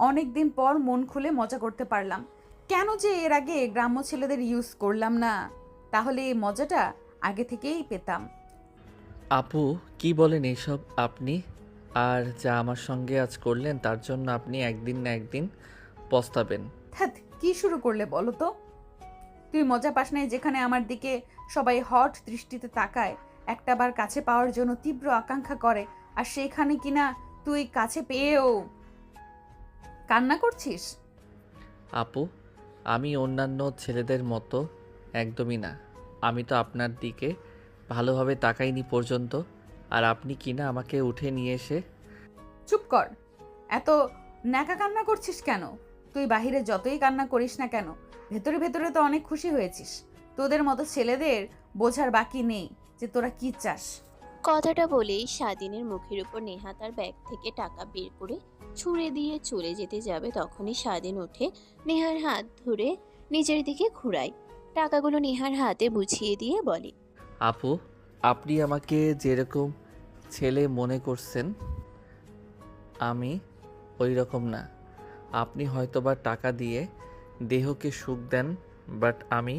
অনেক দিন পর মন খুলে মজা করতে পারলাম। কেন যে এর আগে গ্রাম্য ছেলেদের ইউজ করলাম না, তাহলে এই মজাটা আগে থেকেই পেতাম। আপু, কি বলেন এইসব আপনি? আর যা আমার সঙ্গে আজ করলেন তার জন্য আপনি একদিন না একদিন পস্তাবেন। ধ্যাৎ, কি শুরু করলে বলো তো? তুই মজা পাস নাই যেখানে আমার দিকে সবাই হট দৃষ্টিতে তাকায়, একটাবার কাছে পাওয়ার জন্য তীব্র আকাঙ্ক্ষা করে, আর সেইখানে কিনা তুই কাছে পেয়েও কান্না করছিস? আপু, আমি অন্যান্য ছেলেদের মতো একদমই না। আমি তো আপনার দিকে ভালোভাবে তাকাইনি পর্যন্ত, আর আপনি কিনা আমাকে উঠে নিয়ে এসে। চুপ কর। এত ন্যাকা কান্না করছিস কেন? তুই বাহিরে যতই কান্না করিস না কেন, ভেতরে ভেতরে তো অনেক খুশি হয়েছিস। তোদের মতো ছেলেদের বোঝার বাকি নেই যে তোরা কি চাস। কথাটা বলেই স্বাধীনের মুখের উপর নেহা তার ব্যাগ থেকে টাকা বের করে ছুঁড়ে দিয়ে চলে যেতে যাবে, তখনই স্বাধীন উঠে নেহার হাত ধরে নিজের দিকে ঘুরায়। টাকাগুলো নেহার হাতে বুঝিয়ে দিয়ে বলে, আপু, আপনি আমাকে যেরকম ছেলে মনে করছেন আমি ওই রকম না। আপনি হয়তোবা টাকা দিয়ে দেহকে সুখ দেন, বাট আমি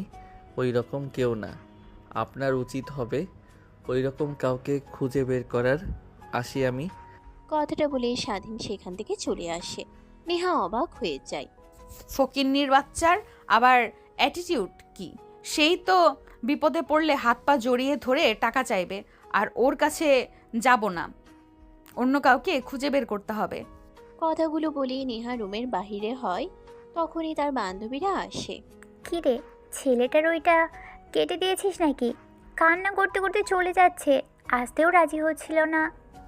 ওই রকম কেউ না। আপনার উচিত হবে ওই রকম কাউকে খুঁজে বের করার। আসি আমি। কথাটা বলেই স্বাধীন সেখান থেকে চলে আসে। নেহা অবাক হয়ে যায়। ফকিন্নির বাচ্চার আবার অ্যাটিটিউড কি? সেই তো বিপদে পড়লে হাত পা জড়িয়ে ধরে টাকা চাইবে, আর ওর কাছে যাব না, অন্য কাউকে খুঁজে বের করতে হবে। কথাগুলো বলেই নেহা রুমের বাহিরে হয়, তখনই তার বান্ধবীরা আসে। কি রে, ছেলেটার ওইটা কেটে দিয়েছিস নাকি? কান্না করতে করতে চলে যাচ্ছে, আসতেও রাজি হচ্ছিল না।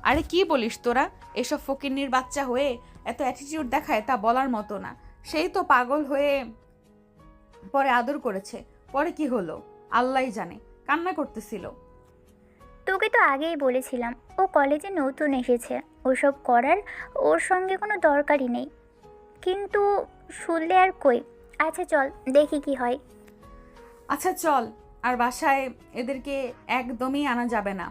আরে কি বলিস তোরা? এসব ফকিন্নির বাচ্চা হয়ে এত অ্যাটিটিউড দেখায় তা বলার মতো না। সেই তো পাগল হয়ে পরে আদর করেছে, পরে কি হলো আল্লাহই জানে, কান্না করতেছিল। তোকে তো আগেই বলেছিলাম, ও কলেজে নতুন এসেছে, ওসব করার ওর সঙ্গে কোনো দরকারই নেই। কিন্তু শুনলে আর কই। আচ্ছা চল দেখি কি হয়। আচ্ছা চল। আর বাসায় এদেরকে একদমই আনা যাবে না।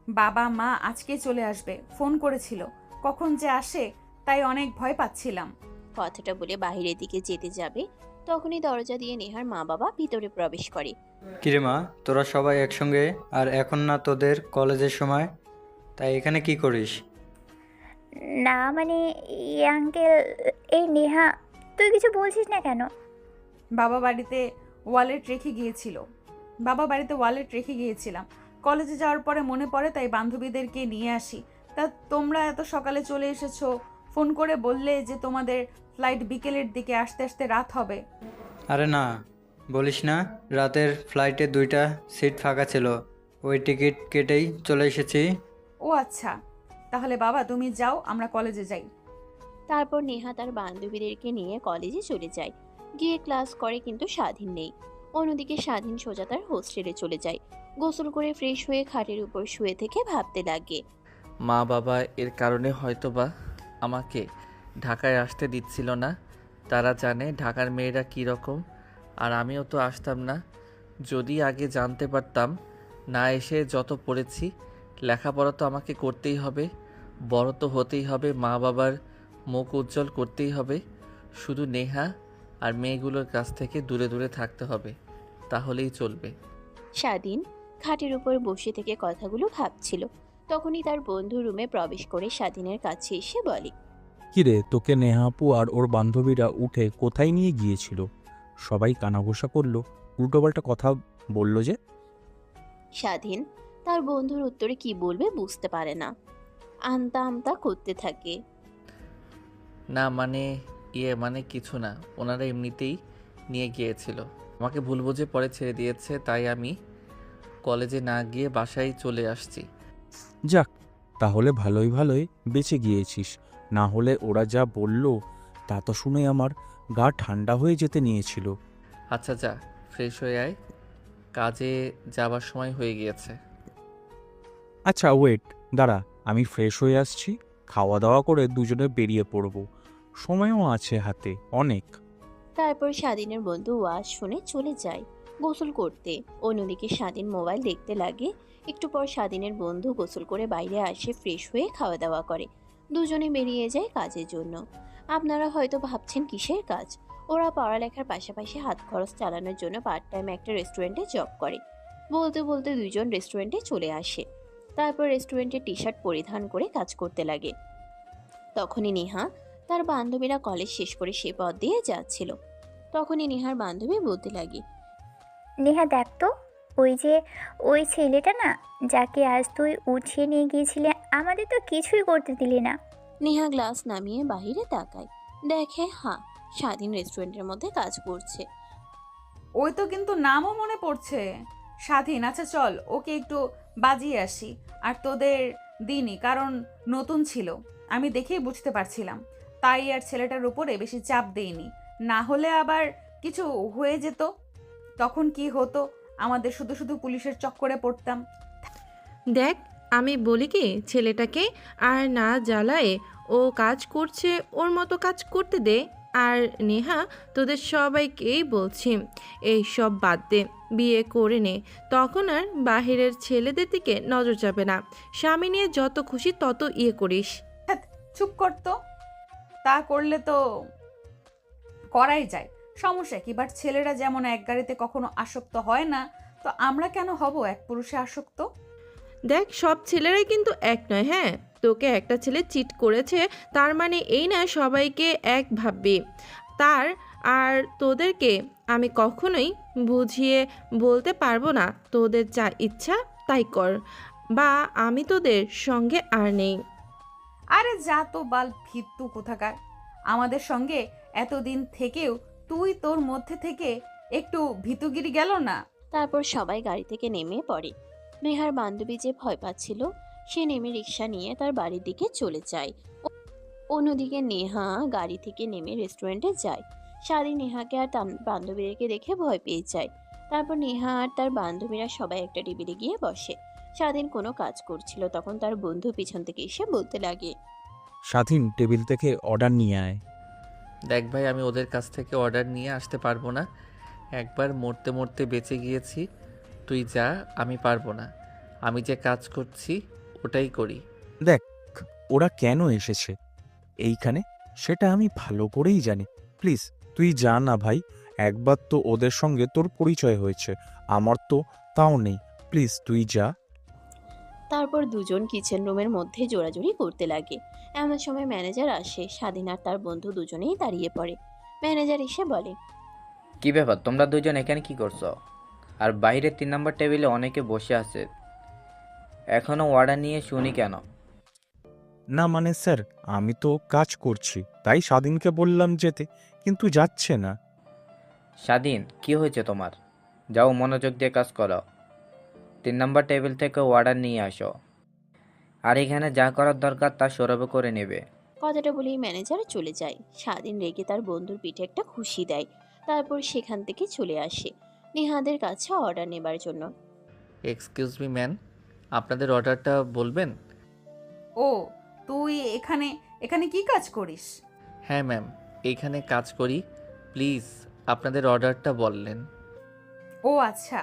বাবা মা আজকে চলে আসবে, ফোন করেছিল, কখন যে আসে তাই অনেক ভয় পাচ্ছিলাম। কথাটা বলে বাইরের দিকে যেতে যাবে, তখনই দরজা দিয়ে নেহার মা বাবা ভিতরে প্রবেশ করে। কিরে মা, তোরা সবাই একসঙ্গে? আর এখন না তোদের কলেজের সময়, তাই এখানে কি করিস? না মানে, আঙ্কেল, এই নেহা, তুই কিছু বলছিস না কেন? বাবা বাড়িতে ওয়ালেট রেখে গিয়েছিল, বাবা বাড়িতে ওয়ালেট রেখে গিয়েছিলাম, কলেজে যাওয়ার পরে মনে পড়ে তাই বান্ধবীদেরকে নিয়ে আসি। তা তোমরা এত সকালে চলে এসেছো, ফোন করে বললে যে তোমাদের ফ্লাইট বিকেলের দিকে, আসতে আসতে রাত হবে। আরে না, বলিস না, রাতের ফ্লাইটে 2টা সিট ফাঁকা ছিল, ওই টিকিট কেটেই চলে এসেছি। ও আচ্ছা, তাহলে বাবা তুমি যাও, আমরা কলেজে যাই। তারপর নেহা তার বান্ধবীদেরকে নিয়ে কলেজে চলে যায়। গিয়ে ক্লাস করে, কিন্তু স্বাধীন নেই। অন্যদিকে স্বাধীন সোজা তার হোস্টেলে চলে যায়। গোসল করে ফ্রেশ হয়ে খাটের উপর শুয়ে থেকে ভাবতে লাগে। মা বাবা এর কারণে হয়তোবা আমাকে ঢাকায় আসতে দিচ্ছিল না। তারা জানে ঢাকার মেয়েরা কী রকম, আর আমিও তো আসতাম না। যদি আগে জানতে পারতাম। না এসে যত পড়েছি, লেখাপড়া তো আমাকে করতেই হবে, বড় তো হতেই হবে, মা বাবার মুখ উজ্জ্বল করতেই হবে। শুধু নেহা আর মেয়েগুলোর কাছ থেকে দূরে দূরে থাকতে হবে, তাহলেই চলবে। স্বাধীন খাটের উপর বসে থেকে কথাগুলো ভাবছিল। তখনই তার বন্ধু রুমে প্রবেশ করে স্বাধীনের কাছে এসে বলে, কিরে, তোকে নেহাপু আর ওর বান্ধবীরা উঠে কোথায় নিয়ে গিয়েছিল? সবাই কানাঘোষা করলো, উল্টোপাল্টা কথা বললো যে। স্বাধীন তার বন্ধুর উত্তরে কি বলবে বুঝতে পারে না, আমতা আমতা করতে থাকে। না মানে, মানে কিছু না, ওনারা এমনিতেই নিয়ে গিয়েছিল। আমাকে ভুল বুঝে পরে ছেড়ে দিয়েছে, তাই আমি কলেজে না গিয়ে বাসায় চলে আসছি। যাক, তাহলে ভালোই ভালোই বেঁচে গিয়েছিস। না হলে ওরা যা বলল তা তো শুনে আমার গা ঠান্ডা হয়ে যেতে নিয়েছিল। আচ্ছা যা, ফ্রেশ হয়ে আয়, কাজে যাবার সময় হয়ে গিয়েছে। আচ্ছা ওয়েট, দাঁড়া, আমি ফ্রেশ হয়ে আসছি। খাওয়া দাওয়া করে দুজনে বেরিয়ে পড়ব, সময়ও আছে হাতে অনেক। তারপর স্বাধীনের বন্ধু ওয়াজ শুনে চলে যায় গোসল করতে। অন্যদিকে স্বাধীন মোবাইল দেখতে লাগে। একটু পর স্বাধীনের বন্ধু গোসল করে বাইরে আসে, ফ্রেশ হয়ে খাওয়া দাওয়া করে। দুজনে বেরিয়ে যায় কাজের জন্য। আপনারা হয়তো ভাবছেন কিসের কাজ। ওরা পড়ালেখার পাশাপাশি হাত খরচ চালানোর জন্য পার্ট টাইম একটা রেস্টুরেন্টে জব করে। বলতে বলতে দুইজন রেস্টুরেন্টে চলে আসে। তারপর রেস্টুরেন্টে টি শার্ট পরিধান করে কাজ করতে লাগে। তখনই নেহা তার বান্ধবীরা কলেজ শেষ করে সে পথ দিয়ে যাচ্ছিল। তখনই নেহার বান্ধবী বলতে লাগে, নেহা দেখ তো, ওই ছেলেটা না, যাকে আজ তুই উঠিয়ে নিয়ে গিয়েছিলে, আমাদের তো কিছুই করতে দিলি না। নেহা গ্লাস নামিয়ে বাহিরে তাকায়, দেখে স্বাধীন রেস্টুরেন্টের মধ্যে কাজ করছে। ওই তো কিন্তু নামও মনে পড়ছে, স্বাধীন। আচ্ছা চল ওকে একটু বাজিয়ে আসি। আর তোদের দিনই, কারণ নতুন ছিল, আমি দেখেই বুঝতে পারছিলাম, তাই আর ছেলেটার উপরে বেশি চাপ দেইনি। না হলে আবার কিছু হয়ে যেত, তখন কি হতো, আমাদের শুধু শুধু পুলিশের চক্করে পড়তাম। দেখ, আমি বলি কি, ছেলেটাকে আর না জ্বালায়ে ও কাজ করছে, ওর মতো কাজ করতে দে। আর নেহা, তোদের সবাইকেই বলছি, এই সব বাদ দে, বিয়ে করে নে, তখন আর বাহিরের ছেলেদের দিকে নজর যাবে না। স্বামী নিয়ে যত খুশি তত ইয়ে করিস। ধ্যাৎ, চুপ করতো, তা করলে তো করাই যায়, সমস্যা কি? বাট ছেলেরা যেমন এক গাড়িতে কখনো আসক্ত হয় না, তো আমরা কেন হব এক পুরুষে আসক্ত? দেখ, সব ছেলেরাই কিন্তু এক নয়। হ্যাঁ, তোকে একটা ছেলে চিট করেছে তার মানে এই না সবাইকে এক ভাববি। তার আর তোদেরকে আমি কখনোই বুঝিয়ে বলতে পারবো না, তোদের যা ইচ্ছা তাই কর, বা আমি তোদের সঙ্গে আর নেই। আরে যা তো বাল ভিত্তু কোথাকার, আমাদের সঙ্গে এতদিন থেকেও তুই তোর মধ্যে থেকে একটু ভীতুগিরি গেল না? তারপর সবাই গাড়ি থেকে নেমে পড়ে। নেহার বান্ধবী যে ভয় পাচ্ছিল, সে নেমে রিক্সা নিয়ে তার বাড়ির দিকে চলে যায়। অন্যদিকে নেহা গাড়ি থেকে নেমে রেস্টুরেন্টে যায়। স্বাধীন নেহাকে আর তার বান্ধবীদেরকে দেখে ভয় পেয়ে যায়। তারপর নেহা আর তার বান্ধবীরা সবাই একটা টেবিলে গিয়ে বসে। স্বাধীন কোনো কাজ করছিল, তখন তার বন্ধু পিছন থেকে এসে বলতে লাগে, স্বাধীন, টেবিল থেকে অর্ডার নিয়ে আয়। দেখ ভাই, আমি ওদের কাছ থেকে অর্ডার নিয়ে আসতে পারবো না। একবার মরতে মরতে বেঁচে গিয়েছি, তুই যা, আমি পারবো না। আমি যে কাজ করছি ওটাই করি। দেখ, ওরা কেন এসেছে এইখানে সেটা আমি ভালো করেই জানি। প্লিজ তুই যা না ভাই, একবার তো ওদের সঙ্গে তোর পরিচয় হয়েছে, আমার তো তাও নেই। প্লিজ তুই যা। তারপর দুজন কিচেন রুমের মধ্যে জোরাজুরি করতে লাগে। এমন সময় ম্যানেজার আসে। স্বাধীন আর তার বন্ধু দুজনেই দাঁড়িয়ে পড়ে। ম্যানেজার এসে বলে, কি ব্যাপার, তোমরা দুজন এখানে কি করছো? আর বাইরে 3 নম্বর টেবিলে অনেকে বসে আছে, এখনো অর্ডার নিয়ে শুনি কেন? না মানে স্যার, আমি তো কাজ করছি, তাই স্বাধীনকে বললাম যেতে, কিন্তু যাচ্ছে না। স্বাধীন, কি হয়েছে তোমার? যাও, মনোযোগ দিয়ে কাজ করো। 3 নম্বর টেবিল থেকে অর্ডার নিয়ে আসো, আর এখানে যা করার দরকার তা সৌরভ করে নেবে। কথাটা বলেই ম্যানেজার চলে যায়। স্বাধীন রেগে তার বন্ধুর পিঠে একটা খুশি দেয়। তারপর সেখান থেকে চলে আসে নেহাদের কাছে অর্ডার নেবার জন্য। এক্সকিউজ মি ম্যান, আপনাদের অর্ডারটা বলবেন? ও, তুই এখানে এখানে কি কাজ করিস? হ্যাঁ ম্যাম, এইখানে কাজ করি। প্লিজ আপনাদের অর্ডারটা বললেন। ও আচ্ছা,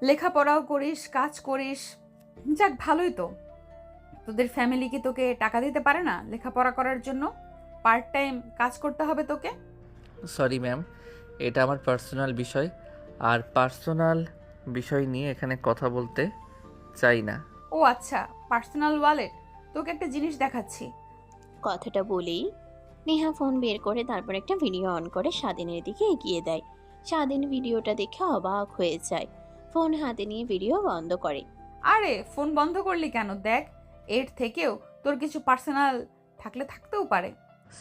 লেখাপড়াও করিস, কাজ করিস, যাক ভালোই তো। তোদের ফ্যামিলি কি তোকে টাকা দিতে পারে না লেখাপড়া করার জন্য? পার্ট টাইম কাজ করতে হবে তোকে? সরি ম্যাম, এটা আমার পার্সোনাল বিষয়, আর পার্সোনাল বিষয় নিয়ে এখানে কথা বলতে চাই না। ও আচ্ছা, পার্সোনাল ওয়ালেট, তোকে একটা জিনিস দেখাচ্ছি। কথাটা বলেই নেহা ফোন বের করে তারপর একটা ভিডিও অন করে স্বাধীনের দিকে এগিয়ে দেয়। স্বাধীন ভিডিওটা দেখে অবাক হয়ে যায়। ফোন হাতে নিয়ে ভিডিও বন্ধ করে। আরে ফোন বন্ধ করলি কেন? দেখ, এর থেকেও তোর কিছু পার্সোনাল থাকলে থাকতেও পারে।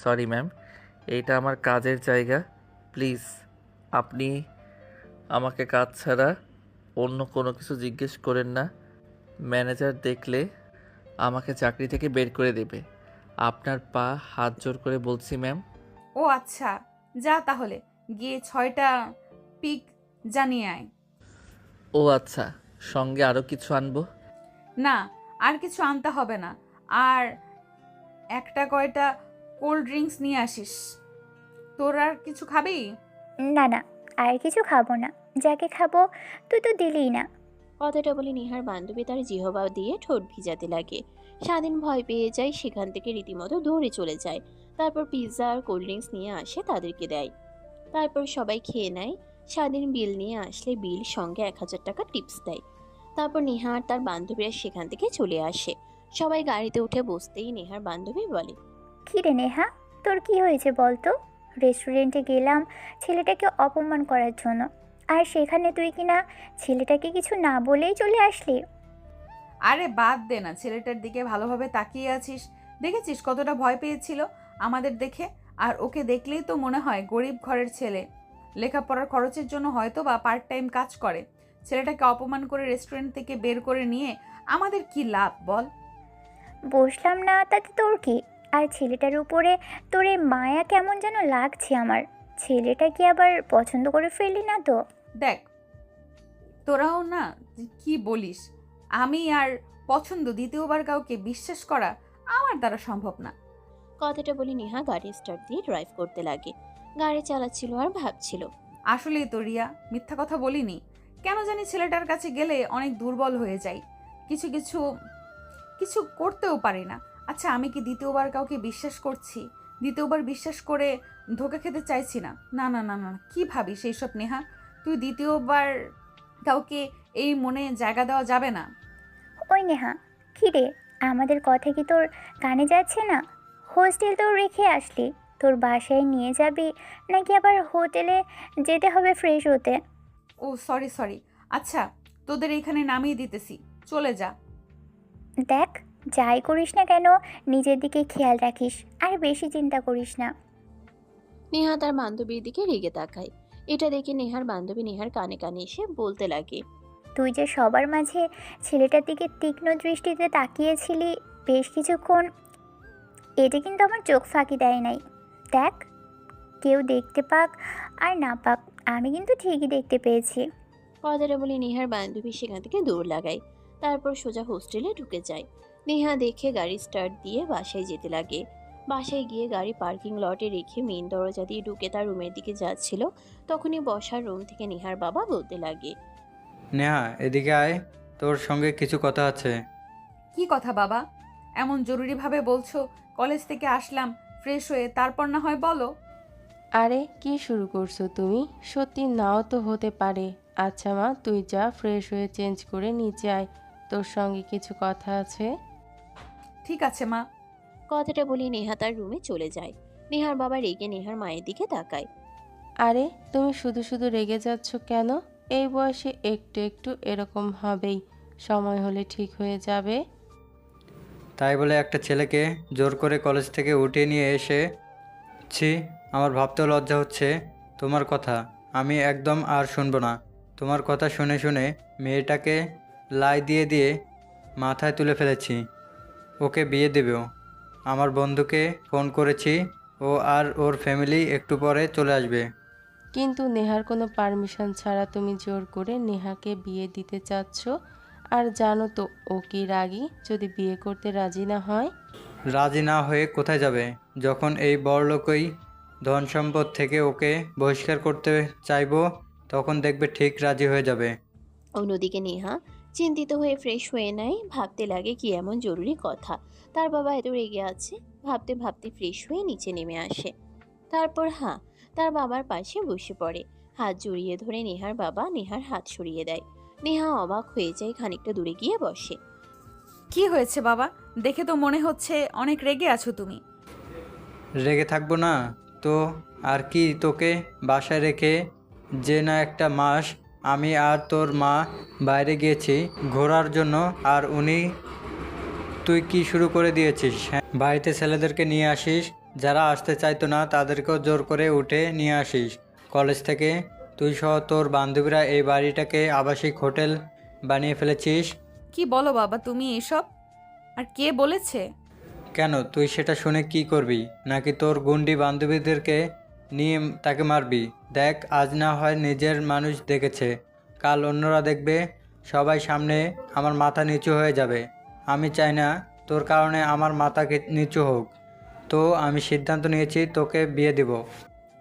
সরি ম্যাম, এইটা আমার কাজের জায়গা। প্লিজ আপনি আমাকে কাজ ছাড়া অন্য কোনো কিছু জিজ্ঞেস করেন না। ম্যানেজার দেখলে আমাকে চাকরি থেকে বের করে দেবে। আপনার পা হাত জোর করে বলছি ম্যাম। ও আচ্ছা, যা তাহলে গিয়ে 6টা পিক জানিয়ে আয়। ও আচ্ছা, সঙ্গে আরও কিছু আনবো? না, আর কিছু আনতে হবে না। আর একটা কয়টা কোল্ড ড্রিঙ্কস নিয়ে আসিস। তোর আর কিছু খাবি? না না, আর কিছু খাবো না, যাকে খাবো তুই তো দিলিই না। কথাটা বলে নেহার বান্ধবী তার জিহবা দিয়ে ঠোঁট ভিজাতে লাগে। স্বাধীন ভয় পেয়ে যায়, সেখান থেকে রীতিমতো দৌড়ে চলে যায়। তারপর পিৎজা আর কোল্ড ড্রিঙ্কস নিয়ে আসে, তাদেরকে দেয়। তারপর সবাই খেয়ে নেয়। স্বাধীন বিল নিয়ে আসলে বিল সঙ্গে 1,000 টাকা টিপস দেয়। তারপর নেহা আর তার বান্ধবীরা সেখান থেকে চলে আসে। সবাই গাড়িতে উঠে বসতেই নেহার বান্ধবী বলে, কী রে নেহা, তোর কি হয়েছে বল তো? রেস্টুরেন্টে গেলাম ছেলেটাকে অপমান করার জন্য, আর সেখানে তুই কিনা ছেলেটাকে কিছু না বলেই চলে আসলি। আরে বাদ দে না, ছেলেটার দিকে ভালোভাবে তাকিয়ে আছিস, দেখেছিস কতটা ভয় পেয়েছিল আমাদের দেখে। আর ওকে দেখলেই তো মনে হয় গরিব ঘরের ছেলে, লেখাপড়ার খরচের জন্য হয়তো বা পার্ট টাইম কাজ করে। ছেলেটাকে অপমান করে রেস্টুরেন্ট থেকে বের করে নিয়ে আমাদের কি লাভ বল? বসলাম না তাতে তোর কি? আর ছেলেটার উপরে তোর এই মায়া কেমন যেন লাগছে আমার। ছেলেটা কি আবার পছন্দ করে ফেললি না তো? দেখ, তোরাও না কি বলিস, আমি আর পছন্দ দ্বিতীয়বার কাউকে বিশ্বাস করা আমার দ্বারা সম্ভব না। কথাটা বলে নেহা গাড়ি স্টার্ট দিয়ে ড্রাইভ করতে লাগে। গাড়ি চালাচ্ছিল আর ভাবছিল। আসলেই তো রিয়া, মিথ্যা কথা বলিনি। কেন জানি ছেলেটার কাছে গেলে অনেক দুর্বল হয়ে যাই, কিছু কিছু কিছু করতেও পারি না। আচ্ছা, আমি কি দ্বিতীয়বার কাউকে বিশ্বাস করছি? দ্বিতীয়বার বিশ্বাস করে ধোঁকা খেতে চাইছি না। না না না না, কি ভাবিস এইসব নেহা? তুই দ্বিতীয়বার কাউকে এই মনে জায়গা দেওয়া যাবে না। ওই নেহা, কী রে, আমাদের কথা কি তোর কানে যাচ্ছে না? হোস্টেল তো রেখে আসলি, তোর বাসায় নিয়ে যাবি নাকি আবার হোটেলে যেতে হবে ফ্রেশ হতে? ও সরি সরি, আচ্ছা তোদের এখানে নামিয়ে দিতেছি, চলে যা। দেখ, যাই করিস না কেন নিজের দিকে খেয়াল রাখিস, আর বেশি চিন্তা করিস না। নেহা তার বান্ধবীর দিকে রেগে তাকায়। এটা দেখে নেহার বান্ধবী নেহার কানে কানে এসে বলতে লাগে, তুই যে সবার মাঝে ছেলেটার দিকে তীক্ষ্ণ দৃষ্টিতে তাকিয়েছিলি বেশ কিছুক্ষণ, এটা কিন্তু আমার চোখ ফাঁকি দেয় নাই। দেখ, কেউ দেখতে পাক আর না পাক, আমি কিন্তু ঠিকই দেখতে পেয়েছি। কথাটা বলে নেহার বান্ধবী সেখান থেকে দৌড় লাগায়। তারপর সোজা হোস্টেলে ঢুকে যায়। নেহা দেখে গাড়ি স্টার্ট দিয়ে বাসায় যেতে লাগে। বাসায় গিয়ে গাড়ি পার্কিং লটে রেখে মেইন দরজা দিয়ে ঢুকে তার রুমের দিকে যাচ্ছিল, তখনই বসার রুম থেকে নেহার বাবা বলতে লাগে, নেহা, এদিকে আয়, তোর সঙ্গে কিছু কথা আছে। কি কথা বাবা? এমন জরুরিভাবে বলছো? কলেজ থেকে আসলাম ফ্রেশ হয়ে, তারপর না হয় বলো। আরে কি শুরু করছো তুমি? সত্যি নাও তো হতে পারে। আচ্ছা মা, তুই যা, ফ্রেশ হয়ে চেঞ্জ করে নিচে আয়, তোর সঙ্গে কিছু কথা আছে। ঠিক আছে মা। কথাটা বলে নেহা তার রুমে চলে যায়। নেহার বাবা রেগে নেহার মায়ের দিকে তাকায়। আরে তুমি শুধু শুধু রেগে যাচ্ছ কেন? এই বয়সে একটু একটু এরকম হবেই, সময় হলে ঠিক হয়ে যাবে। তাই বলে একটা ছেলেকে জোর করে কলেজ থেকে উঠিয়ে নিয়ে এসে, ছি, আমার ভাবতেও লজ্জা হচ্ছে। তোমার কথা আমি একদম আর শুনবো না। তোমার কথা শুনে শুনে মেয়েটাকে লাই দিয়ে দিয়ে মাথায় তুলে ফেলেছি। ওকে বিয়ে দেবেও। আমার বন্ধুকে ফোন করেছি, ও আর ওর ফ্যামিলি একটু পরে চলে আসবে। কিন্তু নেহার কোনো পারমিশন ছাড়া তুমি জোর করে নেহাকে বিয়ে দিতে চাচ্ছ, আর জানো তো ও কি রাগী যদি বিয়ে করতে রাজি না হয়। রাজি না হয়ে কোথায় যাবে? যখন এই বড়লোকই ধন সম্পদ থেকে ওকে বহিষ্কার করতে চাইবো, তখন দেখবে ঠিক রাজি হয়ে যাবে। অন্যদিকে নেহা চিন্তিত হয়ে ফ্রেশ হয়ে নেয়। ভাবতে লাগে কি এমন জরুরি কথা তার বাবা এত রেগে আছে। ভাবতে ভাবতে ফ্রেশ হয়ে নিচে নেমে আসে। তারপর তার বাবার পাশে বসে পড়ে। হাত জড়িয়ে ধরে নেহার বাবা নেহার হাত সরিয়ে দেয়। নেহা অবাক হয়ে যায়, খানিকটা দূরে গিয়ে বসে। কি হয়েছে বাবা? দেখে তো মনে হচ্ছে অনেক রেগে আছো তুমি। রেগে থাকবো না তো আর কি? তোকে বাসায় রেখে যে না একটা মাস আমি আর তোর মা বাইরে গিয়েছি ঘোরার জন্য, আর তুই কি শুরু করে দিয়েছিস? হ্যাঁ, বাড়িতে ছেলেদেরকে নিয়ে আসিস, যারা আসতে চাইতো না তাদেরকেও জোর করে উঠে নিয়ে আসিস। কলেজ থেকে তুই সহ তোর বান্ধবীরা এই বাড়িটাকে আবাসিক হোটেল বানিয়ে ফেলেছিস। কি বলো বাবা তুমি এসব? আর কে বলেছে? কেন, তুই সেটা শুনে কি করবি? নাকি তোর গুন্ডি বান্ধবীদেরকে নিয়ে তাকে মারবি? দেখ, আজ না হয় নিজের মানুষ দেখেছে, কাল অন্যরা দেখবে। সবাই সামনে আমার মাথা নিচু হয়ে যাবে। আমি চাই না তোর কারণে আমার মাথা নিচু হোক। তো আমি সিদ্ধান্ত নিয়েছি তোকে বিয়ে দেব।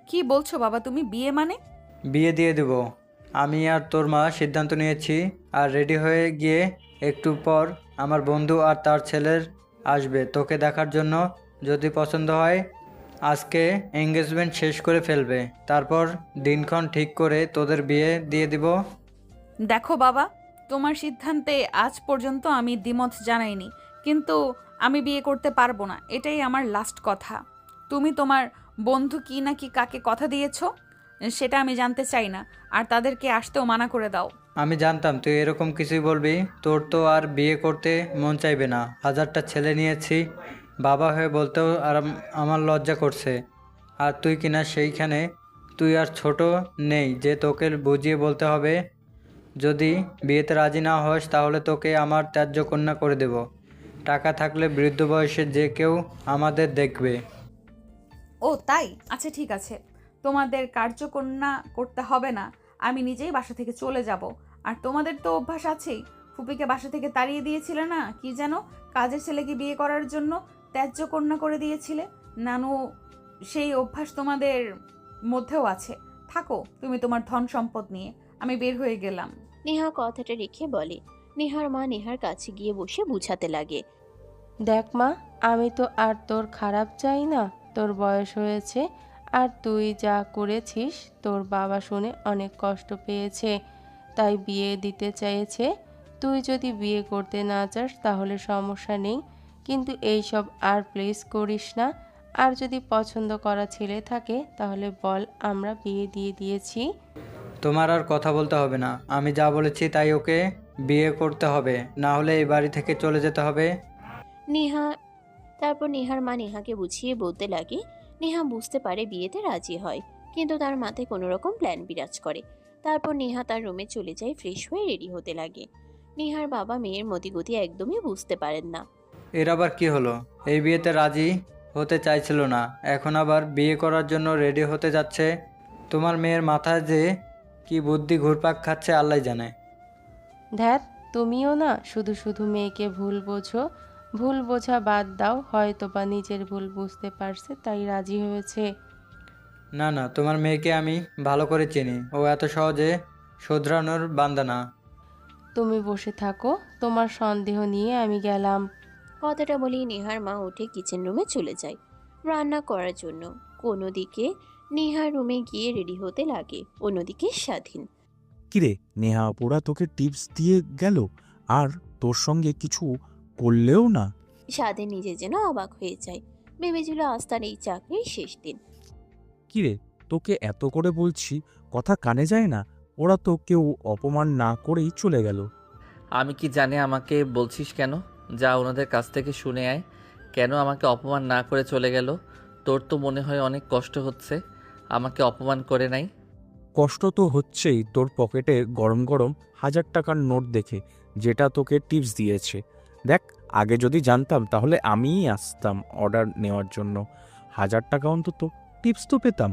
কি বলছো বাবা তুমি? বিয়ে মানে? বিয়ে দিয়ে দেব। আমি আর তোর মা সিদ্ধান্ত নিয়েছি। আর রেডি হয়ে গিয়ে একটু পর আমার বন্ধু আর তার ছেলের আসবে তোকে দেখার জন্য। যদি পছন্দ হয় আজকে এঙ্গেজমেন্ট শেষ করে ফেলবে, তারপর দিনক্ষণ ঠিক করে তোদের বিয়ে দিয়ে দিব। দেখো বাবা, তোমার সিদ্ধান্তে আজ পর্যন্ত আমি দ্বিমত জানাইনি, কিন্তু আমি বিয়ে করতে পারবো না, এটাই আমার লাস্ট কথা। তুমি তোমার বন্ধু কি না কি কাকে কথা দিয়েছো সেটা আমি জানতে চাই না, আর তাদেরকে আসতেও মানা করে দাও। আমি জানতাম তুই এরকম কিছুই বলবি। তোর তো আর বিয়ে করতে মন চাইবে না। 1000টা ছেলে নিয়েছি, বাবা হয়ে বলতেও আর আমার লজ্জা করছে। আর তুই কিনা সেইখানে, তুই আর ছোট নেই যে তোকে বুঝিয়ে বলতে হবে। যদি বিয়েতে রাজি না হস তাহলে তোকে আমার ত্যায্য কন্যা করে দেব। টাকা থাকলে বৃদ্ধ বয়সে যে কেউ আমাদের দেখবে। ও তাই, আচ্ছা ঠিক আছে, তোমাদের কার্যকন্যা করতে হবে না, আমি নিজেই বাসা থেকে চলে যাব। আর তোমাদের তো অভ্যাস আছেই, ফুপিকে বাসা থেকে তাড়িয়ে দিয়েছিলে না, কি যেন কাজের ছেলেকে বিয়ে করার জন্য ত্যায্য কন্যা করে দিয়েছিলে নানু, সেই অভ্যাস তোমাদের মধ্যেও আছে। থাকো তুমি তোমার ধন সম্পদ নিয়ে, আমি বের হয়ে গেলাম। নেহা কথাটা রেখে বলে। নেহার মা নেহার কাছে গিয়ে বসে বুঝাতে লাগে। দেখ মা, আমি তো আর তোর খারাপ চাই না। তোর বয়স হয়েছে, আর তুই যা করেছিস তোর বাবা শুনে অনেক কষ্ট পেয়েছে, তাই বিয়ে দিতে চেয়েছে। তুই যদি বিয়ে করতে না চাস তাহলে সমস্যা নেই, কিন্তু এইসব আর প্লিজ করিস না। আর যদি পছন্দ করা ছেলে থাকে তাহলে বল, আমরা বিয়ে দিয়ে দিয়েছি। তোমার আর কথা বলতে হবে না। আমি যা বলেছি তাই ওকে বিয়ে করতে হবে, না হলে এই বাড়ি থেকে চলে যেতে হবে। তারপর নেহার মা নেহাকে বুঝিয়ে বলতে লাগে। নেহা বুঝতে পারে, বিয়েতে রাজি হয়, কিন্তু তার মাথায় কোনো রকম প্ল্যান বিরাজ করে। তারপর নেহা তার রুমে চলে যায়, ফ্রেশ হয়ে রেডি হতে লাগে। নেহার বাবা মেয়ের মতিগতি একদমই বুঝতে পারেন না। এর আবার কি হলো? এই বিয়েতে রাজি হতে চাইছিল না, এখন আবার বিয়ে করার জন্য রেডি হতে যাচ্ছে। তোমার মেয়ের মাথায় যে কি বুদ্ধি ঘুরপাক খাচ্ছে আল্লাহ জানে। ধ্যাত, তুমিও না শুধু শুধু মেয়েকে ভুল বোঝো। ভুল বোঝা বাদ দাও, হয়তো বা নিজের ভুল বুঝতে পারছে তাই রাজি হয়েছে। না না, তোমার মেয়েকে আমি ভালো করে চিনি, ও এত সহজে শোধরানোর বান্দা না। তুমি বসে থাকো, তোমার সন্দেহ নিয়ে আমি গেলাম। কথাটা বলেই নেহার মা উঠে কিচেন রুমে চলে যায় রান্না করার জন্য। কোনোদিকে নেহার রুমে গিয়ে রেডি হতে লাগে, অন্যদিকে স্বাধীন। কিরে নেহা আপুরা তোকে টিপস দিয়ে গেল, আর তোর সঙ্গে কিছু করলেও না? স্বাধীন নিজে যেন অবাক হয়ে যায়, ভেবেছিল আজ তার এই চাকরির শেষ দিন। কিরে তোকে এত করে বলছি, কথা কানে যায় না? ওরা তো কেউ অপমান না করেই চলে গেল। আমি কি জানি আমাকে বলছিস কেন? যা ওনাদের কাছ থেকে শুনে আয়, কেন আমাকে অপমান না করে চলে গেল? তোর তো মনে হয় অনেক কষ্ট হচ্ছে, আমাকে অপমান করে নাই। কষ্ট তো হচ্ছেই তোর পকেটে গরম গরম 1000 টাকার নোট দেখে, যেটা তোকে টিপস দিয়েছে। দেখ, আগে যদি জানতাম তাহলে আমিই আসতাম অর্ডার নেওয়ার জন্য। 1000 টাকা অন্তত টিপস তো পেতাম।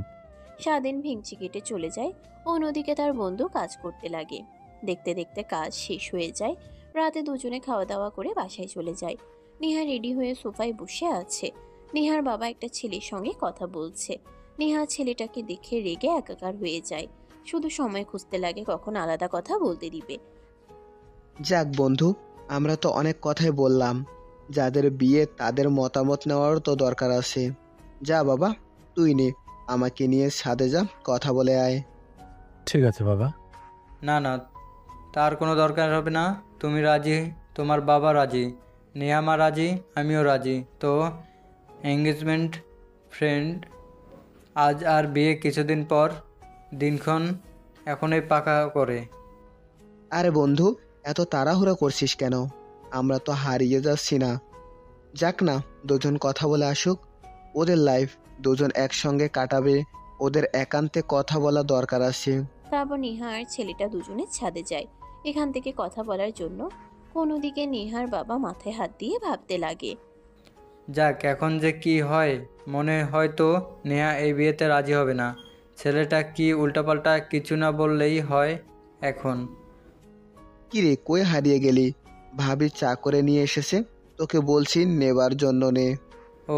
স্বাধীন ভেঙচি কেটে চলে যায়। অন্যদিকে তার বন্ধু কাজ করতে লাগে। দেখতে দেখতে কাজ শেষ হয়ে যায়। রাতে দুজনে খাওয়া দাওয়া করে বাসায় চলে যায়। নেহা রেডি হয়ে সোফায় বসে আছে। নেহার বাবা একটা ছেলের সঙ্গে কথা বলছে। নেহা ছেলেটাকে দেখে রেগে একাকার হয়ে যায়, শুধু সময় খুঁজতে লাগে কখন আলাদা কথা বলতে দিবে। যাক বন্ধু, আমরা তো অনেক কথাই বললাম, যাদের বিয়ে তাদের মতামত নেওয়ারও তো দরকার আছে। যা বাবা, তুই নে, আমাকে নিয়ে ছাদে যা, কথা বলে আয়। ঠিক আছে বাবা। না না, তার কোনো দরকার হবে না। তুমি রাজি, তোমার বাবা রাজি, নেহামা রাজি, আমিও রাজি। তো এঙ্গেজমেন্ট ফ্রেন্ড, আজ আর বিয়ে কিছুদিন পর, দিনক্ষণ এখনই পাকা করে। আরে বন্ধু, এত তাড়াহুড়া করছিস কেন? আমরা তো হারিয়ে যাচ্ছি না। যাক না, দুজন কথা বলে আসুক। ওদের লাইফ দুজন একসঙ্গে কাটাবে, ওদের একান্তে কথা বলা দরকার আছে। তারপর নেহা আর ছেলেটা দুজনে ছাদে যায় এখান থেকে কথা বলার জন্য। কোনোদিকে নেহার বাবা মাথায় হাত দিয়ে ভাবতে লাগে। যাক, এখন যে কি হয়, মনে হয়তো নেহা এই বিয়েতে রাজি হবে না। ছেলেটা কি উল্টাপাল্টা কিছু না বললেই হয় এখন। কিরে, কই হারিয়ে গেলি? ভাবি চা করে নিয়ে এসেছে, তোকে বলছি নেবার জন্য নে। ও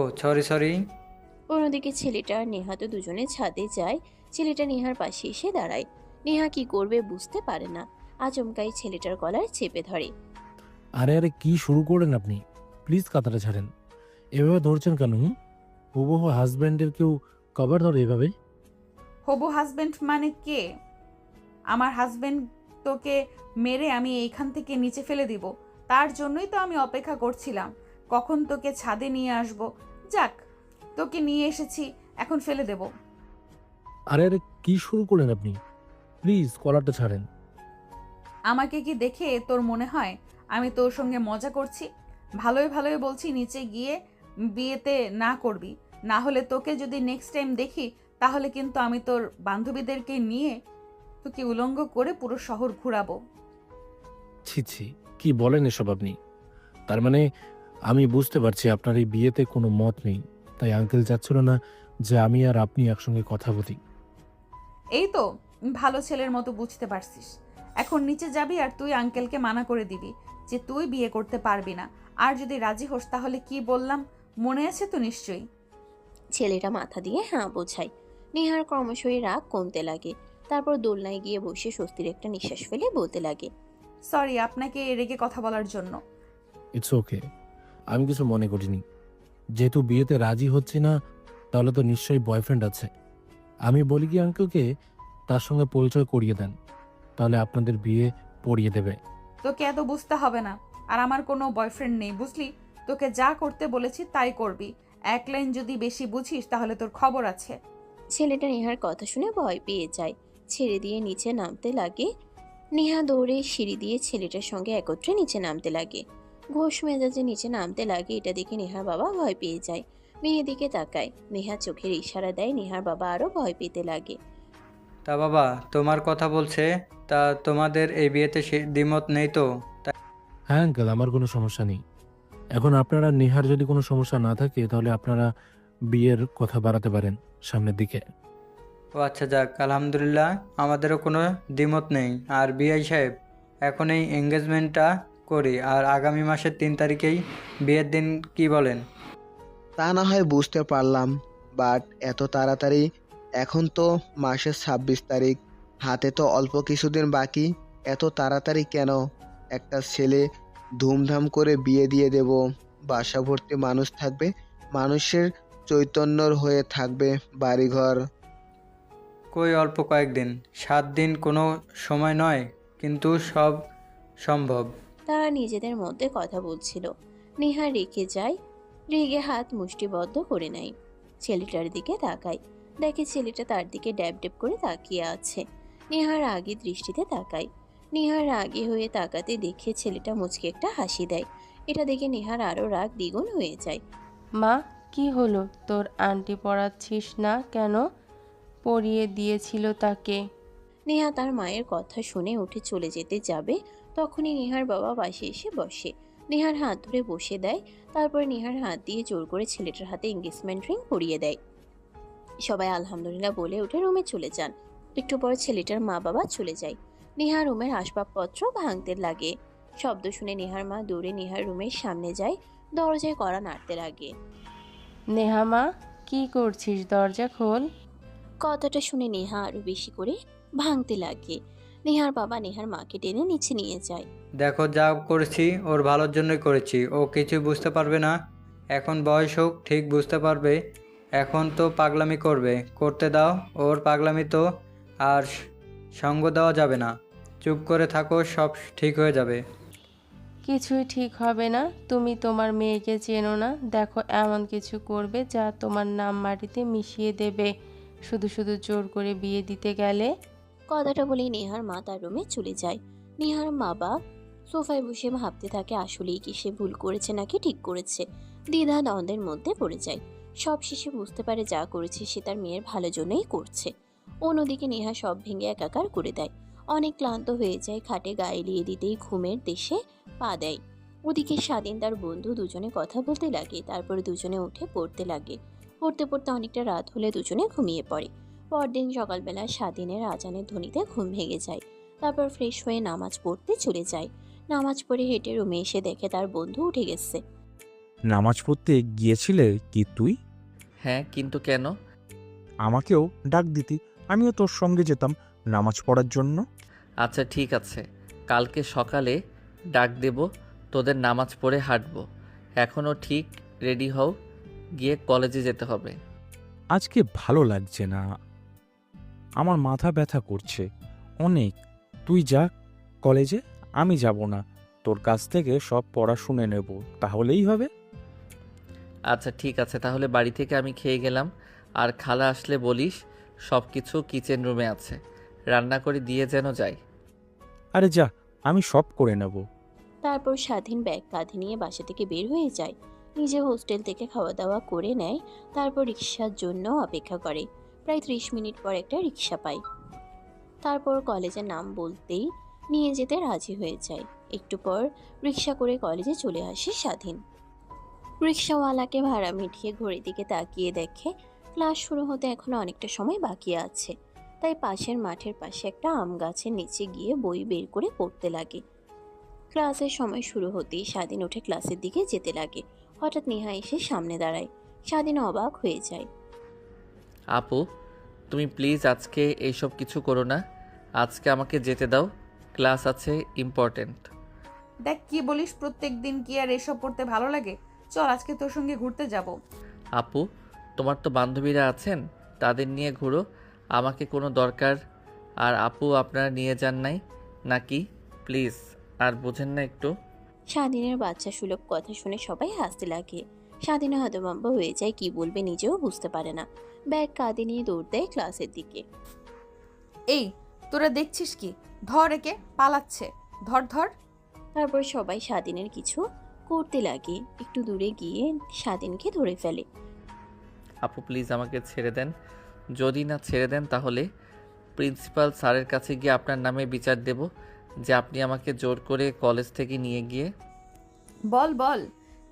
সরি। অন্যদিকে ছেলেটা আর নেহা তো দুজনে ছাদে যায়। ছেলেটা নেহার পাশে এসে দাঁড়ায়। নেহা কি করবে বুঝতে পারে না, আচমকাই ছেলেটার গলায় চেপে ধরে। আরে আরে, কি শুরু করলেন আপনি? প্লিজ কথাটা ছাড়েন, এভাবে ধরছেন কেন? হুবহু হাজব্যান্ডের কেউ কভার ধরে এভাবে? হবু হাজবেন্ড মানে কে? আমার হাজবেন্ড তোকে মেরে আমি এইখান থেকে নিচে ফেলে দিব। তার জন্যই তো আমি অপেক্ষা করছিলাম কখন তোকে ছাদে নিয়ে আসব। যাক, তোকে নিয়ে এসেছি, এখন ফেলে দেব। আরে আরে, কি শুরু করলেন আপনি? প্লিজ কলারটা ছাড়েন। আমাকে কি দেখে তোর মনে হয় আমি তোর সঙ্গে মজা করছি? ভালোই ভালোই বলছি নিচে গিয়ে বিয়েতে না করবি, না হলে তোকে যদি নেক্সট টাইম দেখি তাহলে কিন্তু আমি তোর বান্ধবীদেরকে নিয়ে তোকে উলঙ্গ করে পুরো শহর ঘুরাবো। ছি ছি, কি বলেন এসব আপনি? তার মানে আমি বুঝতে পারছি আপনার এই বিয়েতে কোনো মত নেই, তাই আঙ্কেল চাচ্ছিল না যে আমি আর আপনি একসঙ্গে কথা বলি। এই তো ভালো ছেলের মতো বুঝতে পারছিস। এখন নিচে যাবি আর তুই আঙ্কেলকে মানা করে দিবি যে তুই বিয়ে করতে পারবি না। আর যদি রাজি হোস তাহলে কি বললাম মনে আছে তো নিশ্চয়ই? ছেলেটা মাথা দিয়ে হ্যাঁ বোঝায়। নেহার ক্রমশই রাগ কমতে লাগে। তারপর দোলনায় গিয়ে বসে স্বস্তির একটা নিঃশ্বাস ফেলে বলতে লাগে, সরি আপনাকে রেগে কথা বলার জন্য। ইটস ওকে, আমি কিছু মনে করিনি। যেহেতু বিয়েতে রাজি হচ্ছি না, তাহলে তো নিশ্চয়ই বয়ফ্রেন্ড আছে। আমি বলি কি আঙ্কেলকে তার সঙ্গে পরিচয় করিয়ে দেন, তাহলে আপনাদের বিয়ে পড়িয়ে দেবে। তোকে এত বুঝতে হবে না। আর আমার কোনো বয়ফ্রেন্ড নেই, বুঝলি? তোকে যা করতে বলেছি তাই করবি। এক লাইন যদি বেশি বুঝিস তাহলে তোর খবর আছে। ছেলেটা নেহার কথা শুনে ভয় পেয়ে যায়, ছেড়ে দিয়ে নিচে নামতে লাগে। নেহা দৌড়ে সিঁড়ি দিয়ে ছেলেটার সঙ্গে একত্রে নিচে নামতে লাগে। ঘোষ মেজাজে নিচে নামতে লাগে, এটা দেখে নেহার বাবা ভয় পেয়ে যায়। মেয়ের দিকে তাকায়, নেহা চোখের ইশারা দেয়, নেহার বাবা আরো ভয় পেতে লাগে। তা বাবা তোমার কথা বলছে, তা তোমাদের এই বিয়েতে দ্বিমত নেই তো? হ্যাঁ আঙ্কেল, আমার কোনো সমস্যা নেই। এখন আপনারা নেহার যদি কোনো সমস্যা না থাকে তাহলে আপনারা বিয়ের কথা বাড়াতে পারেন সামনের দিকে। ও আচ্ছা, যাক আলহামদুলিল্লাহ, আমাদেরও কোনো দ্বিমত নেই। আর বিআই সাহেব, এখন এই এঙ্গেজমেন্টটা করি, আর আগামী মাসের 3 তারিখেই বিয়ের দিন, কি বলেন? তা না হয় বুঝতে পারলাম, বাট এত তাড়াতাড়ি? এখন তো মাসের 26 তারিখ, হাতে তো অল্প কিছুদিন বাকি। এত তাড়াতাড়ি কেন? একটা ছেলে ধুমধাম করে বিয়ে দিয়ে দেব, বাসা ভর্তি মানুষ থাকবে, মানুষের চৈতন্যর হয়ে থাকবে বাড়িঘর। কই অল্প কয়েকদিন, 7 দিন কোনো সময় নয়, কিন্তু সব সম্ভব। তারা নিজেদের মধ্যে কথা বলছিল। নেহা রেখে যায়, রেগে হাত মুষ্টিবদ্ধ করে নেয়। ছেলেটার দিকে তাকায়, দেখে ছেলেটা তার দিকে ড্যাব ড্যাব করে তাকিয়ে আছে। নেহার আগে দৃষ্টিতে তাকায়। নেহার রাগে হয়ে তাকাতে দেখে ছেলেটা মুচকে একটা হাসি দেয়। এটা দেখে নেহার আরো রাগ দ্বিগুণ হয়ে যায়। মা, কি হলো? তোর আন্টি পড়াচ্ছিস না কেন? পরিয়ে দিয়েছিল তাকে। নেহা তার মায়ের কথা শুনে উঠে চলে যেতে যাবে, তখনই নেহার বাবা পাশে এসে বসে। নেহার হাত ধরে বসে দেয়, তারপর নেহার হাত দিয়ে জোর করে ছেলেটার হাতে এঙ্গেজমেন্ট রিং পরিয়ে দেয়। সবাই আলহামদুলিল্লাহ বলে উঠে রুমে চলে যান। একটু পর ছেলেটার মা বাবা চলে যায়। নেহা রুমের আসবাবপত্র ভাঙতে লাগে। শব্দ শুনে নেহার মা দৌড়ে নেহার রুমের সামনে যায়, দরজায় কড়া নাড়তে লাগে। নেহা মা, কি করছিস? দরজা খোল। কথাটা শুনে নেহা আরো বেশি করে ভাঙতে লাগে। নেহার বাবা নেহার মাকে টেনে নিচে নিয়ে যায়। দেখো, যা করেছি ওর ভালোর জন্যই করেছি, ও কিছু বুঝতে পারবে না। এখন বয়স হোক, ঠিক বুঝতে পারবে। এখন তো পাগলামি করবে, করতে দাও ওর পাগলামি, তো আর সঙ্গ দেওয়া যাবে না। চুপ করে থাকো, সব ঠিক হয়ে যাবে। কিছুই ঠিক হবে না। তুমি তোমার মেয়েকে চেনো না। দেখো, এমন কিছু করবে যা তোমার নাম মাটিতে মিশিয়ে দেবে শুধু শুধু জোর করে বিয়ে দিতে গেলে। কথাটা বলেই নেহার মা তার রুমে চলে যায়। নেহার বাবা সোফায় বসে ভাবতে থাকে আসলেই কি সে ভুল করেছে নাকি ঠিক করেছে। দ্বিধা দ্বন্দ্বের মধ্যে পড়ে যায়। সব শেষে বুঝতে পারে যা করেছে সে তার মেয়ের ভালো জন্যই করছে। অন্যদিকে নেহা সব ভেঙে একাকার করে দেয়। অনেক ক্লান্ত হয়ে যায়, খাটে গায়ে এলিয়ে দিতেই ঘুমের দেশে পা দেয়। ওদিকে স্বাধীন তার বন্ধু দুজনে কথা বলতে লাগে, তারপরে দুজনে উঠে পড়তে লাগে। পড়তে পড়তে অনেকটা রাত হলে দুজনে ঘুমিয়ে পড়ে। পরদিন সকালবেলা স্বাধীনের আজানের ধ্বনিতে ঘুম ভেঙে যায়। তারপর ফ্রেশ হয়ে নামাজ পড়তে চলে যায়। নামাজ পড়ে হেঁটে রুমে এসে দেখে তার বন্ধু উঠে গেছে। নামাজ পড়তে গিয়েছিলে কি তুই? হ্যাঁ, কিন্তু কেন? আমাকেও ডাক দিতি, আমিও তোর সঙ্গে যেতাম নামাজ পড়ার জন্য। আচ্ছা ঠিক আছে, কালকে সকালে ডাক দেব, তোদের নামাজ পড়ে হাঁটবো। এখনও ঠিক রেডি হও, গিয়ে কলেজে যেতে হবে। আজকে ভালো লাগছে না, আমার মাথা ব্যথা করছে অনেক। তুই যা কলেজে, আমি যাব না। তোর কাছ থেকে সব পড়া শুনে নেব, তাহলেই হবে। আচ্ছা ঠিক আছে, তাহলে বাড়ি থেকে আমি খেয়ে গেলাম। আর খালা আসলে বলিস সব কিছু কিচেন রুমে আছে, রান্না করে দিয়ে যেন যাই। আরে যা, আমি সব করে নেব। তারপর স্বাধীন ব্যাগ কাঁধে নিয়ে বাসা থেকে বের হয়ে যায়। নিজে হোস্টেল থেকে খাওয়া দাওয়া করে নেয়। তারপর রিক্সার জন্য অপেক্ষা করে। প্রায় 30 মিনিট পর একটা রিক্সা পায়। তারপর কলেজের নাম বলতেই নিয়ে যেতে রাজি হয়ে যায়। একটু পর রিক্সা করে কলেজে চলে আসে স্বাধীন। রিক্সাওয়ালাকে ভাড়া মিটিয়ে ঘড়ির দিকে তাকিয়ে দেখে ক্লাস শুরু হতে এখনো অনেকটা সময় বাকি আছে। তাই পাশের মাঠের পাশে একটা আম গাছের নিচে গিয়ে বই বের করে পড়তে লাগে। ক্লাসের সময় শুরু হতেই স্বাধীন উঠে ক্লাসের দিকে যেতে লাগে। হঠাৎ নেহা এসে সামনে দাঁড়ায়। স্বাধীন অবাক হয়ে যায়। আপু, তুমি প্লিজ আজকে এইসব কিছু করো না। আজকে আমাকে যেতে দাও, ক্লাস আছে ইম্পর্টেন্ট। দেখ কি বলিস, প্রত্যেক দিন কি আর এসব পড়তে ভালো লাগে? চল আজকে তোর সঙ্গে ঘুরতে যাব। আপু, তোমার তো বান্ধবীরা আছেন, তাদের নিয়ে ঘুরো, আমাকে কোনো দরকার। আর আপু আপনারা নিয়ে যান নাই নাকি? প্লিজ, আর বোঝেন না একটু? স্বাধীনের বাচ্চা সুলভ কথা শুনে সবাই হাসতে লাগে। স্বাধীন হতভম্ব হয়ে যায়, কি বলবে নিজেও বুঝতে পারে না। ব্যাগ কাঁধে নিয়ে দৌড় দেয় ক্লাসের দিকে। এই তোরা দেখছিস কি? ধর একে, পালাচ্ছে। ধর ধর। তারপর সবাই স্বাধীনের কিছু করতে লাগে। একটু দূরে গিয়ে স্বাধীনকে ধরে ফেলে। আপু প্লিজ আমাকে ছেড়ে দেন। যদি না ছেড়ে দেন তাহলে প্রিন্সিপাল স্যারের কাছে গিয়ে আপনার নামে বিচার দেব যে আপনি আমাকে জোর করে কলেজ থেকে নিয়ে গিয়ে। বল বল,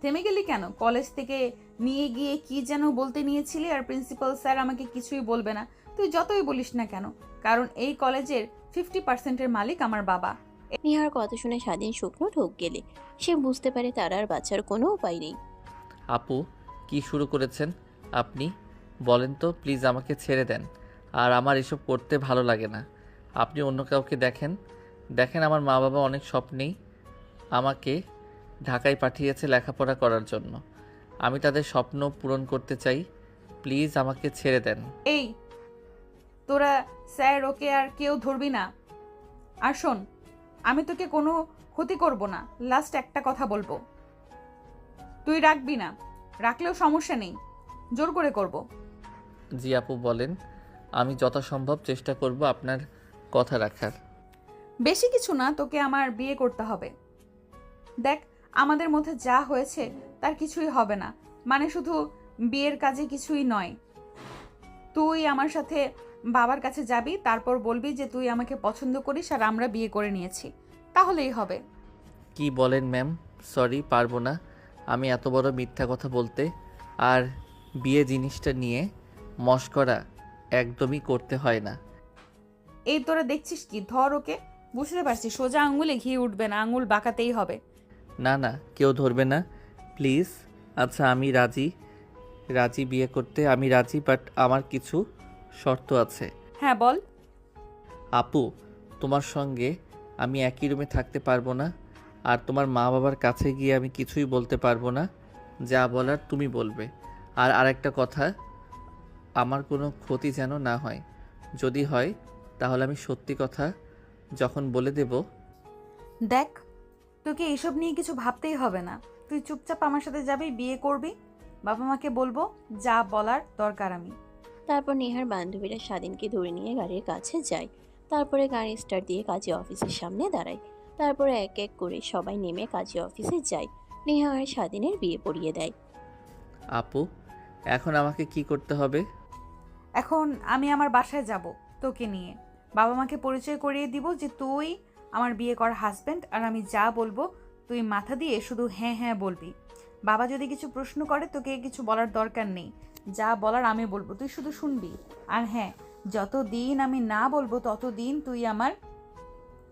থেমে গেলি কেন? কলেজ থেকে নিয়ে গিয়ে কি যেন বলতে নিয়েছিলি, আর প্রিন্সিপাল স্যার আমাকে কিছুই বলবে না। তুই যতই বলিস না কেন, কারণ এই কলেজের 50%-এর মালিক আমার বাবা। নেহার কথা শুনে স্বাধীন শুকনো ঢোক গেলে। সে বুঝতে পারে তার আর বাঁচার কোনো উপায় নেই। আপু, কি শুরু করেছেন আপনি? বলেন তো প্লিজ, আমাকে ছেড়ে দেন। আর আমার এসব করতে ভালো লাগে না। আপনি অন্য কাউকে দেখেন। দেখেন, আমার মা বাবা অনেক স্বপ্নেই আমাকে ঢাকায় পাঠিয়েছে লেখাপড়া করার জন্য। আমি তাদের স্বপ্ন পূরণ করতে চাই। প্লিজ আমাকে ছেড়ে দেন। এই তোরা স্যার ওকে আর কেউ ধরবি না। আর শোন, আমি তোকে কোনো ক্ষতি করব না। লাস্ট একটা কথা বলবো, তুই রাখবি না, রাখলেও সমস্যা নেই, জোর করে করব। জি আপু বলেন, আমি যথাসম্ভব চেষ্টা করব আপনার কথা রাখার। বেশি কিছু না, তোকে আমার বিয়ে করতে হবে। দেখ, আমাদের মধ্যে যা হয়েছে তার কিছুই হবে না, মানে শুধু বিয়ের কাজে কিছুই নয়। তুই আমার সাথে বাবার কাছে যাবি, তারপর বলবি যে তুই আমাকে পছন্দ করিস আর আমরা বিয়ে করে নিয়েছি, তাহলেই হবে। কি বলেন ম্যাম? সরি, পারবো না। আমি এত বড় মিথ্যা কথা বলতে আর বিয়ে জিনিসটা নিয়ে মশকরা একদমই করতে হয় না। এই তোরা দেখছিস কি? ধর ওকে। বুঝতে পারছি সোজা আঙুলে ঘি উঠবে না, আঙুল বাঁকাতেই হবে। না না, কেউ ধরবে না প্লিজ। আচ্ছা আমি রাজি বিয়ে করতে আমি রাজি, বাট আমার কিছু শর্ত আছে। হ্যাঁ বল। আপু, তোমার সঙ্গে আমি একই রুমে থাকতে পারবো না। আর তোমার মা বাবার কাছে গিয়ে আমি কিছুই বলতে পারবো না, যা বলার তুমি বলবে। আর আরেকটা কথা, আমার কোনো ক্ষতি যেন না হয়। যদি হয় তাহলে আমি সত্যি কথা যখন বলে দেব। দেখ, তোকে এসব নিয়ে কিছু ভাবতেই হবে না। তুই চুপচাপ আমার সাথে যাবি, বিয়ে করবি, বাবা মাকে বলবো যা বলার দরকার আমি। তারপর নেহার বান্ধবীরা স্বাধীনকে ধরে নিয়ে গাড়ির কাছে যায়। তারপরে গাড়ি স্টার্ট দিয়ে কাজী অফিসের সামনে দাঁড়ায়। তারপরে এক এক করে সবাই নেমে কাজী অফিসে যায়। নেহা আর স্বাধীনের বিয়ে পড়িয়ে দেয়। আপু, এখন আমাকে কি করতে হবে? এখন আমি আমার বাসায় যাব তোকে নিয়ে। বাবা মাকে পরিচয় করিয়ে দিব যে তুই আমার বিয়ে করা হাজব্যান্ড, আর আমি যা বলবো তুই মাথা দিয়ে শুধু হ্যাঁ হ্যাঁ বলবি। বাবা যদি কিছু প্রশ্ন করে তোকে কিছু বলার দরকার নেই, যা বলার আমি বলবো, তুই শুধু শুনবি। আর হ্যাঁ, যতদিন আমি না বলবো ততদিন তুই আমার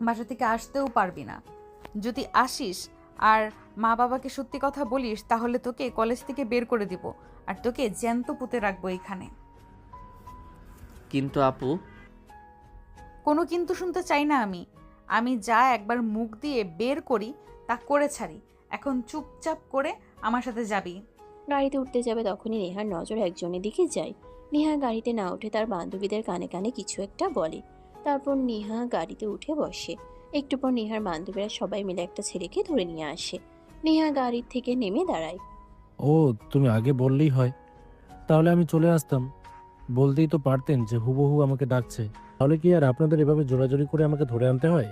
বাসা থেকে আসতেও পারবি না। যদি আসিস আর মা বাবাকে সত্যি কথা বলিস তাহলে তোকে কলেজ থেকে বের করে দিব, আর তোকে জ্যান্ত পুঁতে রাখবো এখানে। কিন্তু আপু। কোনো কিন্তু শুনতে চাই না আমি যা একবার মুখ দিয়ে বের করি তা করে ছাড়ি। এখন চুপচাপ করে আমার সাথে যাবি। গাড়িতে উঠতে যাবে তখনই নেহার নজর একজনের দিকে যায়। নেহা গাড়িতে না উঠে তার বান্ধবীদের কানে কানে কিছু একটা বলে। তারপর নেহা গাড়িতে উঠে বসে। একটু পর নেহার বান্ধবীরা সবাই মিলে একটা ছেলেকে ধরে নিয়ে আসে। নেহা গাড়ির থেকে নেমে দাঁড়ায়। ও, তুমি আগে বললেই হয়, তাহলে আমি চলে আসতাম। বলতেই তো পারতেন যে হুবহু আমাকে ডাকছে। তাহলে কি আর আপনাদের এভাবে জোরাজোরি করে আমাকে ধরে আনতে হয়?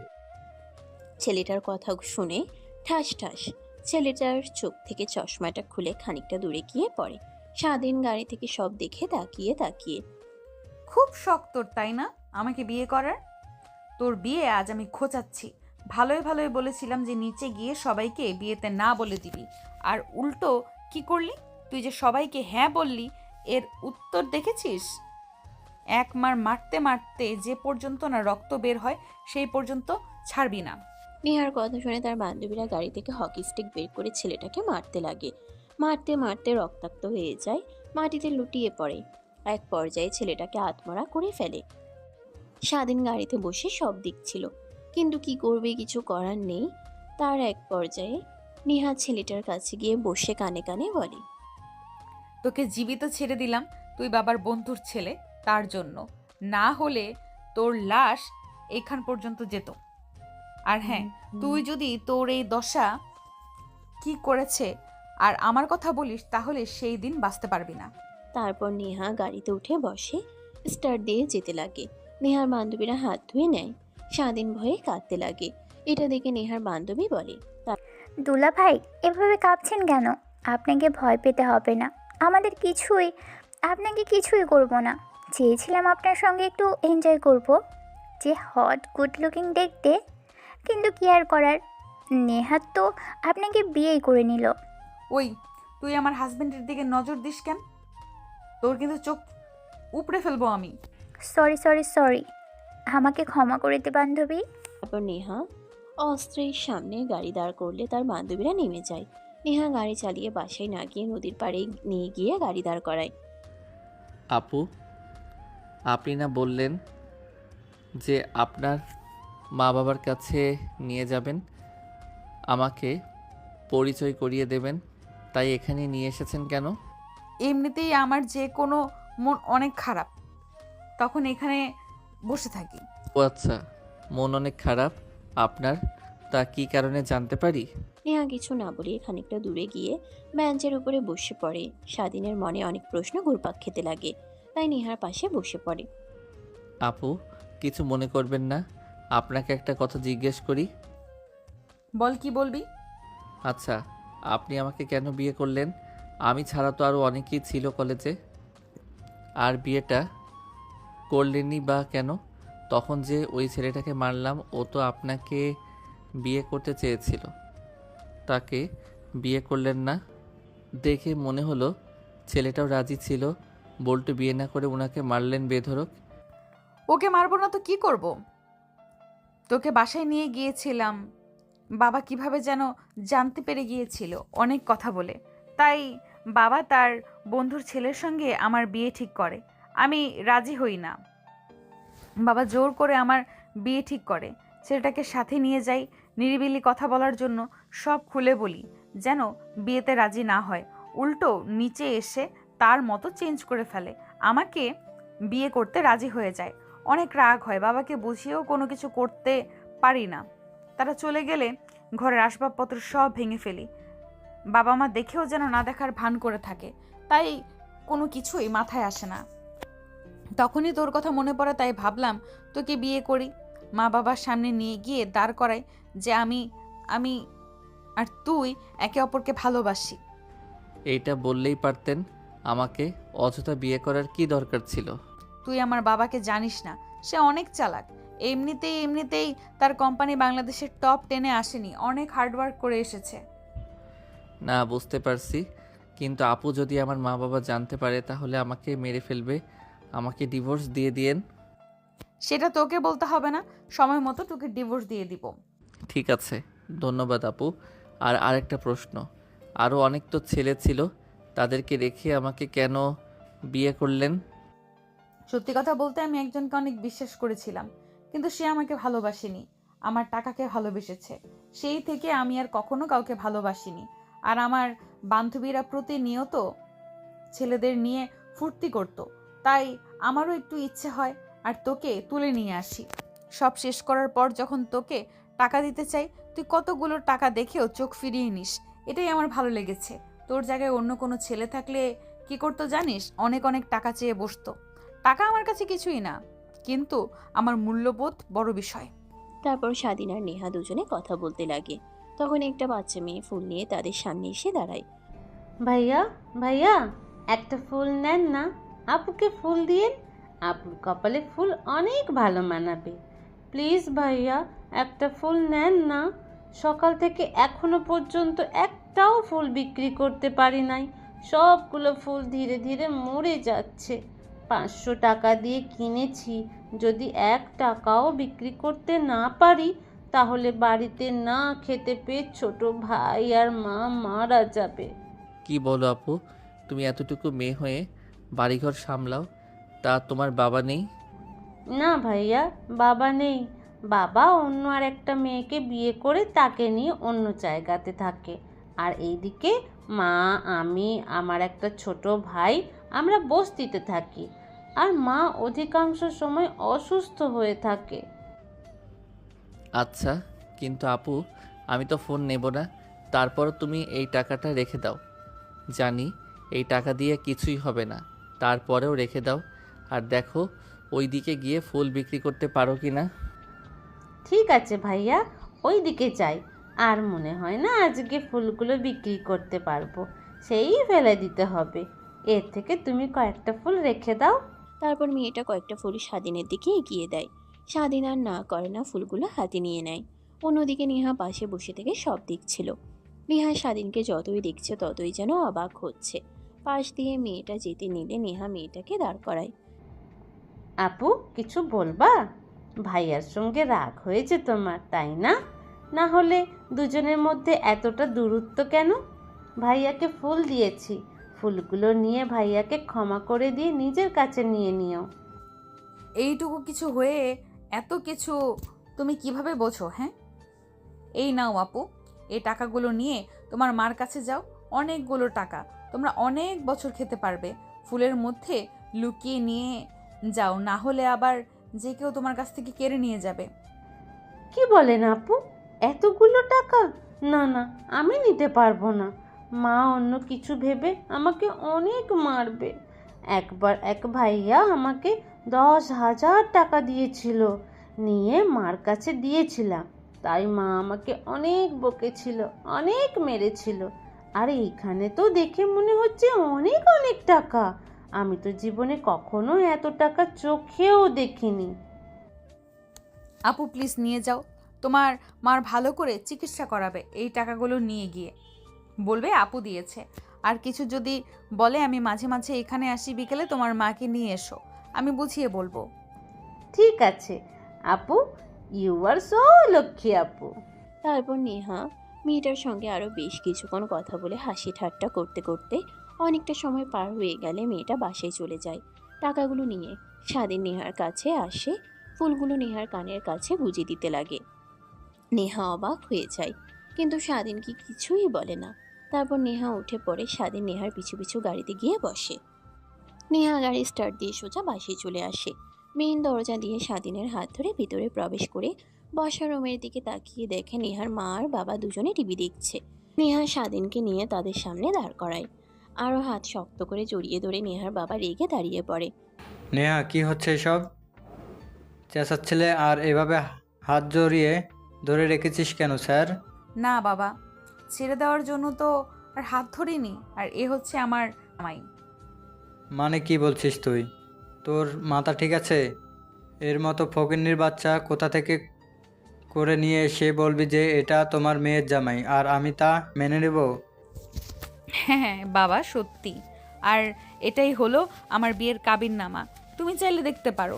ছেলেটার কথা শুনে ঠাস ঠাস ছেলেটার চোখ থেকে চশমাটা খুলে খানিকটা দূরে গিয়ে পড়ে। স্বাধীন গাড়ি থেকে সব দেখে তাকিয়ে তাকিয়ে। খুব শখ তোর, তাই না, আমাকে বিয়ে করার? তোর বিয়ে আজ আমি খোঁচাচ্ছি। ভালোই ভালোই বলেছিলাম যে নিচে গিয়ে সবাইকে বিয়েতে না বলে দিবি, আর উল্টো কি করলি? তুই যে সবাইকে হ্যাঁ বললি, এর উত্তর দেখেছিস? এক মার মারতে মারতে যে পর্যন্ত না রক্ত বের হয় সেই পর্যন্ত ছাড়বি না। নেহার কথা শুনে তার বান্ধবীরা গাড়ি থেকে হকি স্টিক বের করে ছেলেটাকে মারতে লাগে। মারতে মারতে রক্তাক্ত হয়ে যায়, মাটিতে লুটিয়ে পড়ে। এক পর্যায়ে ছেলেটাকে আত্মরা করে ফেলে। স্বাধীন গাড়িতে বসে সব দেখছিল, কিন্তু কি করবে, কিছু করার নেই। তার এক পর্যায়ে নেহা ছেলেটার কাছে গিয়ে বসে কানে কানে বলে, তোকে জীবিত ছেড়ে দিলাম তুই বাবার বন্ধুর ছেলে, তার জন্য। না হলে তোর লাশ এখান পর্যন্ত যেত। আর হ্যাঁ, তুই যদি তোর এই দশা কি করেছে আর আমার কথা বলিস, তাহলে সেই দিন বাঁচতে পারবি না। তারপর নেহা গাড়িতে উঠে বসে, স্টার্ট দিয়ে যেতে লাগে। নেহার বান্ধবীরা হাত ধুয়ে নেয়। স্বাধীন ভয়ে কাঁদতে লাগে। এটা দেখে নেহার বান্ধবী বলে, দুলা ভাই, এভাবে কাঁপছেন কেন? আপনাকে ভয় পেতে হবে না। আপনাকে কিছুই করব না। চেয়েছিলাম আপনার সঙ্গে একটু এনজয় করব, যে হট গুড লুকিং দেখতে, কিন্তু কি আর করার, নেহাত তো আপনাকে বিয়েই করে নিল। ওই, তুই আমার হাজবেন্ডের দিকে নজর দিস কেন? তোর কিন্তু চোখ উপড়ে ফেলবো আমি। সরি সরি সরি, আমাকে ক্ষমা করে দে বান্ধবী। তারপর নেহা অস্ত্রের সামনে গাড়ি দাঁড় করলে তার বান্ধবীরা নেমে যায়। নেহা গাড়ি চালিয়ে বাসায় না গিয়ে নদীর পাড়ে নিয়ে গিয়ে গাড়ি দাঁড় করায়। আপু, আপনি না বললেন যে আপনার মা বাবার কাছে নিয়ে যাবেন, আমাকে পরিচয় করিয়ে দেবেন, তাই এখানে নিয়ে এসেছেন কেন? এমনিতেই আমার যে কোনো মন অনেক খারাপ, তখন এখানে বসে থাকি। ও আচ্ছা, মন অনেক খারাপ আপনার, তা কী কারণে জানতে পারি? নেহা কিছু না বলে খানিকটা দূরে গিয়ে বেঞ্চের উপরে বসে পড়ে। স্বাধীনের মনে অনেক প্রশ্ন ঘুরপাক খেতে লাগে, তাই নেহার পাশে বসে পড়ে। আপু, কিছু মনে করবেন না, আপনাকে একটা কথা জিজ্ঞেস করি? বল, কি বলবি? আচ্ছা, আপনি আমাকে কেন বিয়ে করলেন? আমি ছাড়া তো আরও অনেকেই ছিল কলেজে, আর বিয়েটা করলেনই বা কেন? তখন যে ওই ছেলেটাকে মারলাম, ও তো আপনাকে বিয়ে করতে চেয়েছিল, তাকে বিয়ে করলেন না? দেখে মনে হলো ছেলেটাও রাজি ছিল, বল্টু বিয়ে না করে ওনাকে মারলেন বেধড়ক। ওকে মারবো না তো কি করব? তোকে বাসায় নিয়ে গিয়েছিলাম, বাবা কিভাবে যেন জানতে পেরে গিয়েছিল অনেক কথা বলে, তাই বাবা তার বন্ধুর ছেলের সঙ্গে আমার বিয়ে ঠিক করে। আমি রাজি হই না, বাবা জোর করে আমার বিয়ে ঠিক করে। ছেলেটাকে সাথে নিয়ে যাই নিরিবিলি কথা বলার জন্য, সব খুলে বলি, যেন বিয়েতে রাজি না হয়। উল্টো নিচে এসে তার মতো চেঞ্জ করে ফেলে, আমাকে বিয়ে করতে রাজি হয়ে যায়। অনেক রাগ হয়, বাবাকে বুঝিয়েও কোনো কিছু করতে পারি না। তারা চলে গেলে ঘরের আসবাবপত্র সব ভেঙে ফেলি। বাবা মা দেখেও যেন না দেখার ভান করে থাকে, তাই কোনো কিছুই মাথায় আসে না। তখনই তোর কথা মনে পড়ে, তাই ভাবলাম তোকে বিয়ে করি। মা বাবার সামনে নিয়ে গিয়ে দাঁড় করাই যে আমি আর তুই একে অপরকে ভালোবাসি। এইটা বললেই পারতেন, আমাকে অযথা বিয়ে করার কি দরকার ছিল? তুই আমার বাবাকে জানিস না, সে অনেক চালাক। এমনিতেই তার কোম্পানি বাংলাদেশের টপ 10-এ আসেনি, অনেক হার্ডওয়ার্ক করে এসেছে। না, বুঝতে পারছি, কিন্তু আপু যদি আমার মা বাবা জানতে পারে তাহলে আমাকে মেরে ফেলবে। আমাকে ডিভোর্স দিয়ে দিয়েন। সেটা তোকে বলতে হবে না, সময় মতো তোকে ডিভোর্স দিয়ে দিব। ঠিক আছে, ধন্যবাদ আপু। আর আরেকটা প্রশ্ন, আরও অনেক তো ছেলে ছিল, তাদেরকে রেখে আমাকে কেন বিয়ে করলেন? সত্যি কথা বলতে আমি একজনকে অনেক বিশ্বাস করেছিলাম, কিন্তু সে আমাকে ভালোবাসেনি, আমার টাকাকে ভালোবেসেছে। সেই থেকে আমি আর কখনো কাউকে ভালোবাসিনি। আর আমার বান্ধবীরা প্রতিনিয়ত ছেলেদের নিয়ে ফুর্তি করতো, তাই আমারও একটু ইচ্ছে হয় আর তোকে তুলে নিয়ে আসি। সব শেষ করার পর যখন তোকে টাকা দিতে চাই, তুই কতগুলো টাকা দেখেও চোখ ফিরিয়ে নিস। এটাই আমার ভালো লেগেছে। তোর জায়গায় অন্য কোনো ছেলে থাকলে কি করতো জানিস? অনেক অনেক টাকা চেয়ে বসতো। টাকা আমার কাছে কিছুই না, কিন্তু আমার মূল্যবোধ বড় বিষয়। তারপর স্বাধীন আর নেহা দুজনে কথা বলতে লাগে। তখন একটা বাচ্চা মেয়ে ফুল নিয়ে তাদের সামনে এসে দাঁড়ায়। ভাইয়া ভাইয়া, একটা ফুল নেন না, আপুকে ফুল দিয়েন। আপুর কপালে ফুল অনেক ভালো মানাবে। প্লিজ ভাইয়া, একটা ফুল নেন না। সকাল থেকে এখনো পর্যন্ত একটাও ফুল বিক্রি করতে পারি নাই। সবগুলো ফুল ধীরে ধীরে মরে যাচ্ছে। 500 টাকা দিয়ে কিনেছি, যদি 1 টাকাও বিক্রি করতে না পারি তাহলে বাড়িতে না খেতে পেয়ে ছোট ভাই আর মা মারা যাবে। কি বলো আপু, তুমি এতটুকু মেয়ে হয়ে বাড়িঘর সামলাও, তা তোমার বাবা নেই? না ভাইয়া, বাবা নেই। বাবা অন্য আর একটা মেয়েকে বিয়ে করে তাকে নিয়ে অন্য জায়গাতে থাকে। আর এইদিকে মা, আমি, আমার একটা ছোট ভাই, আমরা বস্তিতে থাকি। আর মা অধিকাংশ সময় অসুস্থ হয়ে থাকে। আচ্ছা, কিন্তু আপু আমি তো ফোন নেব না, তারপর তুমি এই টাকাটা রেখে দাও। জানি এই টাকা দিয়ে কিছুই হবে না, তারপরেও রেখে দাও। আর দেখো ওই দিকে গিয়ে ফুল বিক্রি করতে পারো কি না। ঠিক আছে ভাইয়া, ওই দিকে যাই। আর মনে হয় না আজকে ফুলগুলো বিক্রি করতে পারবো, সেই ফেলে দিতে হবে। এর থেকে তুমি কয়েকটা ফুল রেখে দাও। তারপর মেয়েটা কয়েকটা ফুল স্বাধীনের দিকে এগিয়ে দেয়। স্বাধীন আর না করে না, ফুলগুলো হাতে নিয়ে নেয়। অন্যদিকে নেহা পাশে বসে থেকে সব দেখছিল। নেহা স্বাধীনকে যতই দেখছে ততই যেন অবাক হচ্ছে। পাশ দিয়ে মেয়েটা যেতে নিলে নেহা মেয়েটাকে দাঁড় করায়। আপু, কিছু বলবা? ভাইয়ার সঙ্গে রাগ হয়েছে তোমার, তাই না? না হলে দুজনের মধ্যে এতটা দূরত্ব কেন? ভাইয়াকে ফুল দিয়েছি, ফুলগুলো নিয়ে ভাইয়াকে ক্ষমা করে দিয়ে নিজের কাছে নিয়ে নিও। এইটুকু কিছু হয়ে এত কিছু তুমি কিভাবে বোঝো? হ্যাঁ, এই নাও আপু, এই টাকাগুলো নিয়ে তোমার মার কাছে যাও। অনেকগুলো টাকা, তোমরা অনেক বছর খেতে পারবে। ফুলের মধ্যে লুকিয়ে নিয়ে যাও, না হলে আবার যে কেউ তোমার কাছ থেকে কেড়ে নিয়ে যাবে। কি বলেন আপু, এতগুলো টাকা? না না, আমি নিতে পারবো না। মা অন্য কিছু ভেবে আমাকে অনেক মারবে। একবার এক ভাইয়া আমাকে 10,000 টাকা দিয়েছিল, নিয়ে মার কাছে দিয়েছিলাম। তাই মা আমাকে অনেক বকেছিল, অনেক মেরেছিল। আর এইখানে তো দেখে মনে হচ্ছে অনেক অনেক টাকা। আমি তো জীবনে কখনো এত টাকা চোখেও দেখিনি। আপু প্লিজ নিয়ে যাও, তোমার মার ভালো করে চিকিৎসা করাবে। এই টাকাগুলো নিয়ে গিয়ে বলবে আপু দিয়েছে। আর কিছু যদি বলে আমি মাঝে মাঝে এখানে আসি বিকেলে, তোমার মাকে নিয়ে এসো, আমি বুঝিয়ে বলবো। ঠিক আছে আপু, ইউ আর সো লক্ষ্মী আপু। তারপর নেহা মেয়েটার সঙ্গে আরও বেশ কিছুক্ষণ কথা বলে হাসি ঠাট্টা করতে করতে অনেকটা সময় পার হয়ে গেলে মেয়েটা বাসায় চলে যায়। টাকাগুলো নিয়ে স্বাধীন নেহার কাছে আসে, ফুলগুলো নেহার কানের কাছে গুঁজে দিতে লাগে। নেহা অবাক হয়ে যায়, কিন্তু স্বাধীন কি কিছুই বলে না। তারপর নেহা উঠে পড়ে, স্বাধীন নেহার পিছু পিছু গাড়িতে গিয়ে বসে। নেহা গাড়ি স্টার্ট দিয়ে সোজা বাসায় চলে আসে। মেইন দরজা দিয়ে স্বাধীনের হাত ধরে ভিতরে প্রবেশ করে বসার রুমের দিকে তাকিয়ে দেখে নেহার মা আর বাবা দুজনে টিভি দেখছে। নেহা স্বাধীনকে নিয়ে তাদের সামনে দাঁড় করায়। আরও হাত শক্ত করে জড়িয়ে ধরে নেহার বাবা রেগে দাঁড়িয়ে পড়ে। নেহা, কি হচ্ছে এসব? চেঁচাচ্ছিলে আর এভাবে হাত জড়িয়ে ধরে রেখেছিস কেন স্যার? না বাবা, ছেড়ে দেওয়ার জন্য তো আর হাত ধরিনি। আর এ হচ্ছে আমার জামাই। মানে কি বলছিস তুই? তোর মাথা ঠিক আছে? এর মতো ফকিন্নির বাচ্চা কোথা থেকে করে নিয়ে এসে বলবি যে এটা তোমার মেয়ের জামাই, আর আমি তা মেনে নেব? হ্যাঁ বাবা, সত্যি। আর এটাই হলো আমার বিয়ের কাবিননামা, তুমি চাইলে দেখতে পারো।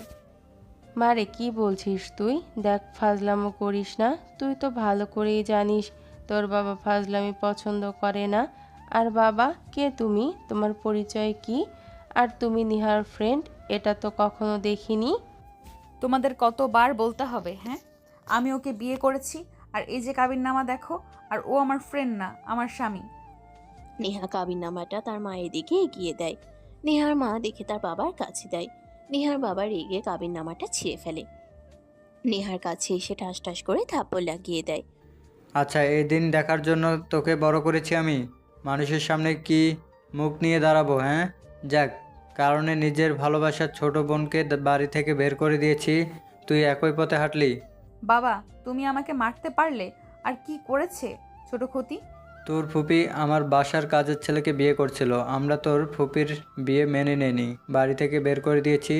মারে, কি বলছিস তুই? দেখ, ফাজলামো করিস না। তুই তো ভালো করেই জানিস তোর বাবা ফাজলামি পছন্দ করে না। আর বাবা, কে তুমি? তোমার পরিচয় কি? আর তুমি নিহার ফ্রেন্ড, এটা তো কখনো দেখিনি। তোমাদের কতবার বলতে হবে? হ্যাঁ, আমি ওকে বিয়ে করেছি, আর এই যে কাবিননামা দেখো। আর ও আমার ফ্রেন্ড না, আমার স্বামী। নেহা কাবিননামাটা তার মায়ের দিকে এগিয়ে দেয়। নেহার মা দেখে তার বাবার কাছে দেয়। নেহার বাবা রেগে কাবিননামাটা ছিঁড়ে ফেলে। নেহার কাছে এসে ঠাস ঠাস করে থাপ্পড় লাগিয়ে দেয়। আচ্ছা, এই দিন দেখার জন্য তোকে বড় করেছি আমি। মানুষের সামনে কি মুখ নিয়ে দাঁড়াবো, হ্যাঁ? যাক, কারণে নিজের ভালোবাসার ছোট বোনকে বাড়ি থেকে বের করে দিয়েছি, তুই একই পথে হাঁটলি। বাবা, তুমি আমাকে মারতে পারলে? আর কি করেছে ছোট ক্ষতি? তোর ফুপি আমার বাসার কাজের ছেলেকে বিয়ে করছিল, আমরা তোর ফুপির বিয়ে মেনে নেইনি, বাড়ি থেকে বের করে দিয়েছি।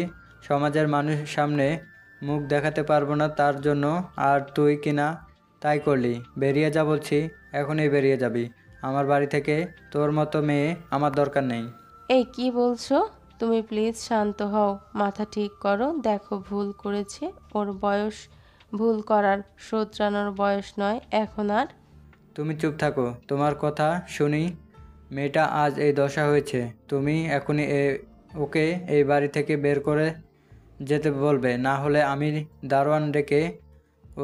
সমাজের মানুষের সামনে মুখ দেখাতে পারবো না তার জন্য, আর তুই কিনা তাই করলি। বেরিয়ে যা বলছি, এখনই বেরিয়ে যাবি আমার বাড়ি থেকে। তোর মতো মেয়ে আমার দরকার নেই। এই কি বলছো? তুমি প্লিজ শান্ত হও, মাথা ঠিক করো। দেখো, ভুল করেছে, ওর বয়স ভুল করার, শোধরানোর বয়স নয় এখন আর। তুমি চুপ থাকো, তোমার কথা শুনি। মেয়েটা আজ এই দশা হয়েছে, তুমি এখনই ওকে এই বাড়ি থেকে বের করে যেতে বলবে, না হলে আমি দারোয়ান ডেকে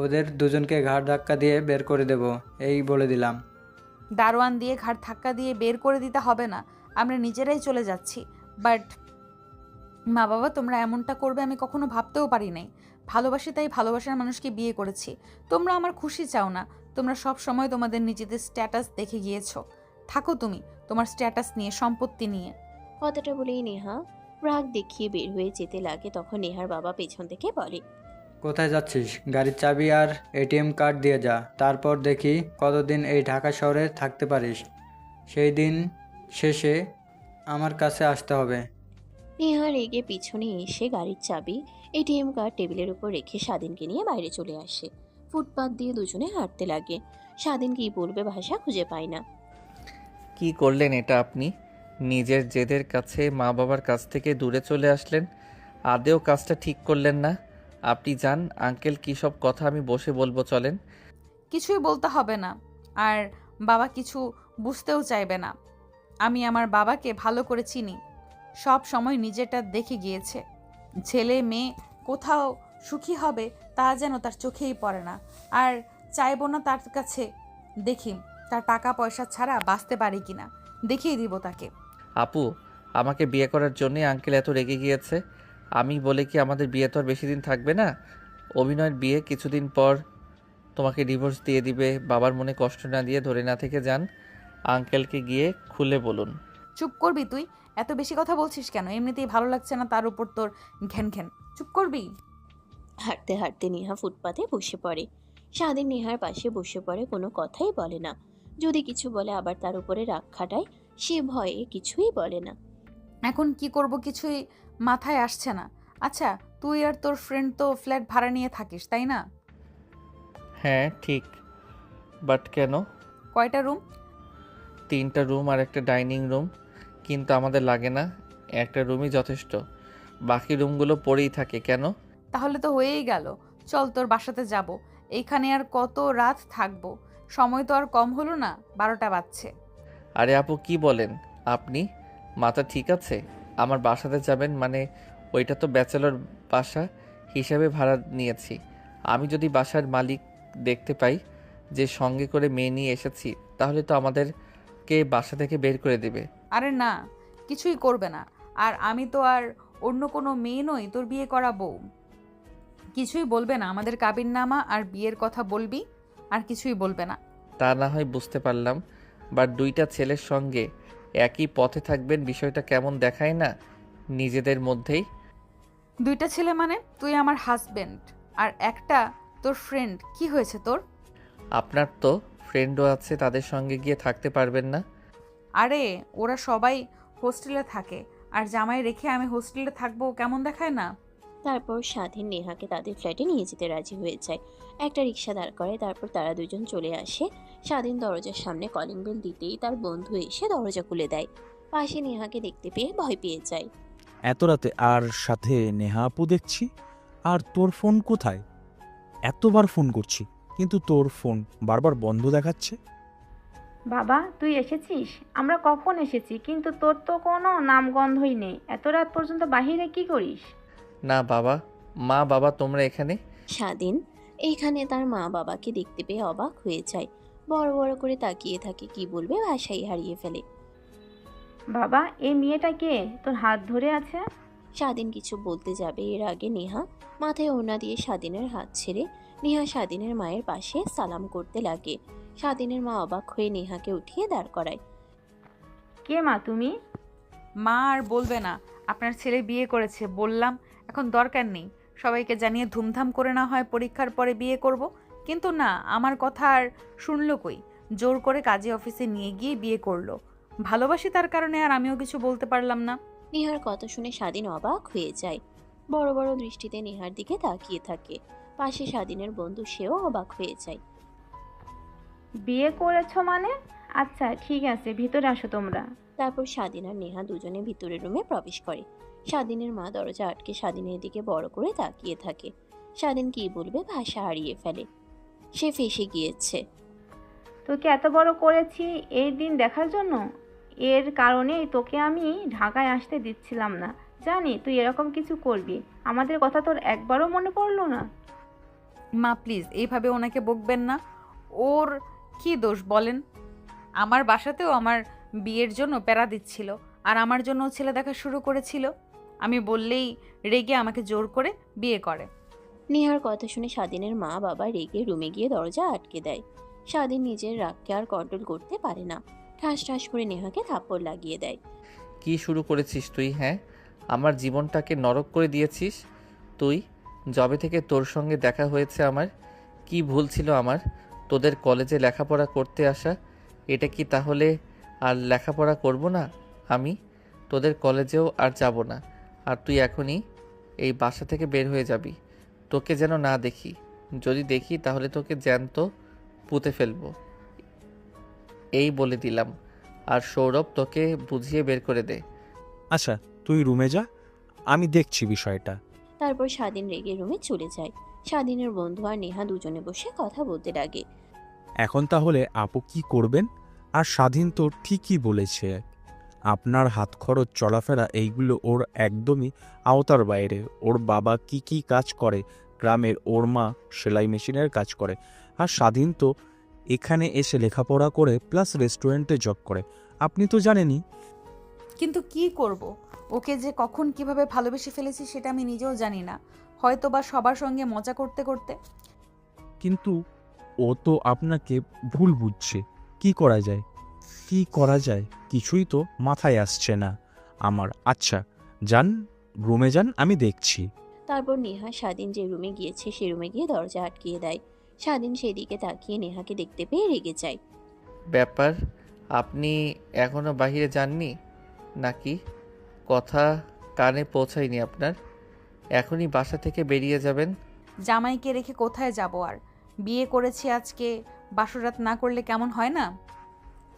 ওদের দুজনকে ঘাড় ধাক্কা দিয়ে বের করে দেব, এই বলে দিলাম। দারোয়ান দিয়ে ঘাড় ধাক্কা দিয়ে বের করে দিতে হবে না, আমরা নিজেরাই চলে যাচ্ছি। বাট মা বাবা, তোমরা এমনটা করবে আমি কখনো ভাবতেও পারি নাই। ভালোবাসি তাই ভালোবাসার মানুষকে বিয়ে করেছি। তোমরা আমার খুশি চাও না, তোমরা সব সময় তোমাদের নিজেদের স্ট্যাটাস দেখে গিয়েছো। থাকো তুমি তোমার স্ট্যাটাস নিয়ে, সম্পত্তি নিয়ে। কথাটা বলেই নেহা রাগ দেখিয়ে বের হয়ে যেতে লাগে। তখন নেহার বাবা পেছন থেকে বলে, কোথায় যাচ্ছিস? গাড়ির চাবি আর এটিএম কার্ড দিয়ে যা, তারপর দেখি কতদিন এই ঢাকা শহরে থাকতে পারিস। সেই দিন শেষে আমার কাছে আসতে হবে। নেহা রেগে পিছনে এসে গাড়ির চাবি এটিএম কার্ড টেবিলের উপর রেখে স্বাধীনকে নিয়ে বাইরে চলে আসে। ফুটপাত দিয়ে দুজনে হাঁটতে লাগে। স্বাধীন কি বলবে ভাষা খুঁজে পায় না। কি করলেন এটা আপনি? নিজের জেদের কাছে মা বাবার কাছ থেকে দূরে চলে আসলেন। আদেও কাজটা ঠিক করলেন না। আপনি যান, আঙ্কেল কী সব কথা আমি বসে বলবো, চলেন। কিছুই বলতে হবে না, আর বাবা কিছু বুঝতেও চাইবে না। আমি আমার বাবাকে ভালো করে চিনি, সব সময় নিজেটা দেখে গিয়েছে। ছেলে মেয়ে কোথাও সুখী হবে তা যেন তার চোখেই পড়ে না, আর চাইবো না তার কাছে দেখি তার টাকা পয়সা ছাড়া বাঁচতে পারি কিনা, দেখিয়ে দিব তাকে। আপু, আমাকে বিয়ে করার জন্যই আঙ্কেল এত রেগে গিয়েছে। আমি বলে কি আমাদের বিয়ে তো আর বেশি দিন থাকবে না। অভিনয়ের বিয়ে, কিছুদিন পর তোমাকে ডিভোর্স দিয়ে দিবে। বাবার মনে কষ্ট না দিয়ে ধরে না থেকে যান, আঙ্কেলকে গিয়ে খুলে বলুন। চুপ করবি তুই? এত বেশি কথা বলছিস কেন? এমনিতেই ভালো লাগছে না, তার উপর তোর ঘ্যান ঘ্যান। চুপ করবি? হাঁটতে হাঁটতে নেহা ফুটপাতে বসে পড়ে। স্বাধীন নেহার পাশে বসে পড়ে, কোনো কথাই বলে না। যদি কিছু বলে আবার তার উপরে রাগ খাটায়, সে ভয়ে কিছুই বলে না। এখন কি করব কিছুই মাথায় আসছে না। আচ্ছা, তুই আর তোর ফ্রেন্ড তো ফ্ল্যাট ভাড়া নিয়ে থাকিস, তাই না? হ্যাঁ ঠিক, বাট কেন? কয়টা রুম? 3টা রুম আর একটা ডাইনিং রুম, কিন্তু আমাদের লাগে না, একটা রুমই যথেষ্ট। বাকি রুমগুলো পড়েই থাকে। কেন? তাহলে তো হয়েই গেল। চল তোর বাসাতে যাব। এইখানে আর কত রাত থাকবো? সময় তো আর কম হলো না, 12টা বাজছে। আরে আপু, কি বলেন আপনি? মাথা ঠিক আছে? আমার বাসাতে যাবেন মানে? ওইটা তো ব্যাচেলর বাসা হিসাবে ভাড়া নিয়েছি। আমি যদি বাসার মালিক দেখতে পাই যে সঙ্গে করে মেয়ে নিয়ে এসেছি, তাহলে তো আমাদেরকে বাসা থেকে বের করে দেবে। আরে না, কিছুই করবে না। আর আমি তো আর অন্য কোনো মেয়ে নই তোর বিয়ে করা বউ। কিছুই বলবে না, আমাদের কাবিননামা আর বিয়ের কথা বলবি, আর কিছুই বলবে না। তা না হয় বুঝতে পারলাম, বাট 2টা ছেলের সঙ্গে একই পথে থাকবেন, বিষয়টা কেমন দেখায় না নিজেদের মধ্যেই? 2টা ছেলে মানে? তুই আমার হাজবেন্ড আর একটা তোর ফ্রেন্ড। কি হয়েছে তোর? আপনার তো ফ্রেন্ডও আছে, তাদের সঙ্গে গিয়ে থাকতে পারবেন না? আরে ওরা সবাই হোস্টেলে থাকে, আর জামাই রেখে আমি হোস্টেলে থাকবো, কেমন দেখায় না? তারপর স্বাধীন নেহাকে তাদের ফ্ল্যাটে নিয়ে যেতে রাজি হয়ে যায়। একটা রিক্সা দাঁড় করে, তারপর তারা দুজন চলে আসে। স্বাধীন দরজার সামনে কলিং বেল দিতেই তার বন্ধু এসে দরজা খুলে দেয়। পাশে নেহাকে দেখতে পেয়ে ভয় পেয়ে যায়। এত রাতে আর সাথে নেহা আপু দেখছি। আর তোর ফোন কোথায়? এতবার ফোন করছি কিন্তু তোর ফোন বারবার বন্ধ দেখাচ্ছে। বাবা, তুই এসেছিস? আমরা কখন এসেছি, কিন্তু তোর তো কোনো নামগন্ধই নেই। এত রাত পর্যন্ত বাহিরে কি করিস? না বাবা, মা বাবা তোমরা এখানে? স্বাধীন এইখানে তার মা বাবাকে দেখতে পেয়ে অবাক হয়ে যায়। বড় বড় করে তাকিয়ে থাকে, কি বলবে ভাষাই হারিয়ে ফেলে। বাবা, এই মেয়েটা কে তোর হাত ধরে আছে? স্বাধীন কিছু বলতে যাবে এর আগে নেহা মাথায় ওড়না দিয়ে স্বাধীনের হাত ছেড়ে নেহা স্বাধীনের মায়ের পাশে সালাম করতে লাগে। স্বাধীনের মা অবাক হয়ে নেহাকে উঠিয়ে দাঁড় করায়। কে মা তুমি? মা আর বলবে না, আপনার ছেলে বিয়ে করেছে বললাম, এখন দরকার নেই। সবাইকে জানিয়ে ধুমধাম করে না হয় পরীক্ষার পরে বিয়ে করব, কিন্তু না, আমার কথা আর শুনলো কই? জোর করে কাজী অফিসে নিয়ে গিয়ে বিয়ে করলো। ভালোবাসি তার কারণে, আর আমিও কিছু বলতে পারলাম না। নেহার কথা শুনে স্বাধীন অবাক হয়ে যায়। বড় বড় দৃষ্টিতে নেহার দিকে তাকিয়ে থাকে। পাশে স্বাধীনের বন্ধু সেও অবাক হয়ে যায়। বিয়ে করেছো মানে? আচ্ছা ঠিক আছে, ভিতরে আসো তোমরা। তারপর স্বাধীন আর নেহা দুজনে ভিতরের রুমে প্রবেশ করে। স্বাধীনের মা দরজা আটকে স্বাধীনের দিকে বড় করে তাকিয়ে থাকে। স্বাধীন কি বলবে ভাষা হারিয়ে ফেলে। সে ফেঁসে গিয়েছে। তোকে এত বড় করেছি এই দিন দেখার জন্য? এর কারণেই তোকে আমি ঢাকায় আসতে দিচ্ছিলাম না। জানি তুই এরকম কিছু করবি। আমাদের কথা তোর একবারও মনে পড়লো না? মা প্লিজ এইভাবে ওনাকে বকবেন না। ওর কি দোষ বলেন? আমার বাসাতেও আমার বিয়ের জন্য প্যারা দিচ্ছিল, আর আমার জন্য ছেলে দেখা শুরু করেছিল। আমি বললেই রেগে আমাকে জোর করে বিয়ে করে। নেহার কথা শুনে স্বাধীনের মা বাবা রেগে রুমে গিয়ে দরজা আটকে দেয়। স্বাধীন নিজের রাগকে আর কন্ট্রোল করতে পারে না। ঠাস ঠাস করে নেহাকে থাপ্পড় লাগিয়ে দেয়। কি শুরু করেছিস তুই? হ্যাঁ, আমার জীবনটাকে নরক করে দিয়েছিস তুই। যবে থেকে তোর সঙ্গে দেখা হয়েছে আমার, কি ভুল ছিল আমার তোদের কলেজে লেখাপড়া করতে আসা? এটা কি তাহলে আর লেখাপড়া করব না আমি? তোদের কলেজেও আর যাব না। আর তুই এখনই এই বাসা থেকে বের হয়ে যাবি। তোকে যেন না দেখি। যদি দেখি তাহলে তোকে জ্যান্ত পুঁতে ফেলবো, এই বলে দিলাম। আর সৌরভ, তোকে বুঝিয়ে বের করে দে। আচ্ছা তুই রুমে যা, আমি দেখছি বিষয়টা। তারপর স্বাধীন রেগে রুমে চলে যায়। স্বাধীনের বন্ধু আর নেহা দুজনে বসে কথা বলতে লাগে। এখন তাহলে আপু কি করবেন? আর স্বাধীন তো ঠিকই বলেছে, আপনার হাত খরচ চলাফেরা এইগুলো ওর একদমই আওতার বাইরে। ওর বাবা কি কি কাজ করে গ্রামের, ওর মা সেলাই মেশিনের কাজ করে, আর স্বাধীন তো এখানে এসে লেখাপড়া করে প্লাস রেস্টুরেন্টে জব করে, আপনি তো জানেনই। কিন্তু কি করব? ওকে যে কখন কিভাবে ভালোবেসে ফেলেছি সেটা আমি নিজেও জানি না। হয়তো বা সবার সঙ্গে মজা করতে করতে। কিন্তু ও তো আপনাকে ভুল বুঝছে। কি করা যায়? কি করা যায় কিছুই তো মাথায় আসছে না আমার। আচ্ছা যান, রুমে যান, আমি দেখছি। তারপর নেহা স্বাধীন যে রুমে গিয়েছে সে রুমে গিয়ে দরজা আটকিয়ে দেয়। স্বাধীন সেদিকে তাকিয়ে নেহাকে দেখতে পেয়ে রেগে যায়। ব্যাপার, আপনি এখনও বাহিরে যাননি নাকি? কথা কানে পৌঁছায়নি আপনার? এখনই বাসা থেকে বেরিয়ে যাবেন? জামাইকে রেখে কোথায় যাব? আর বিয়ে করেছি আজকে, বাসরাত না করলে কেমন হয় না?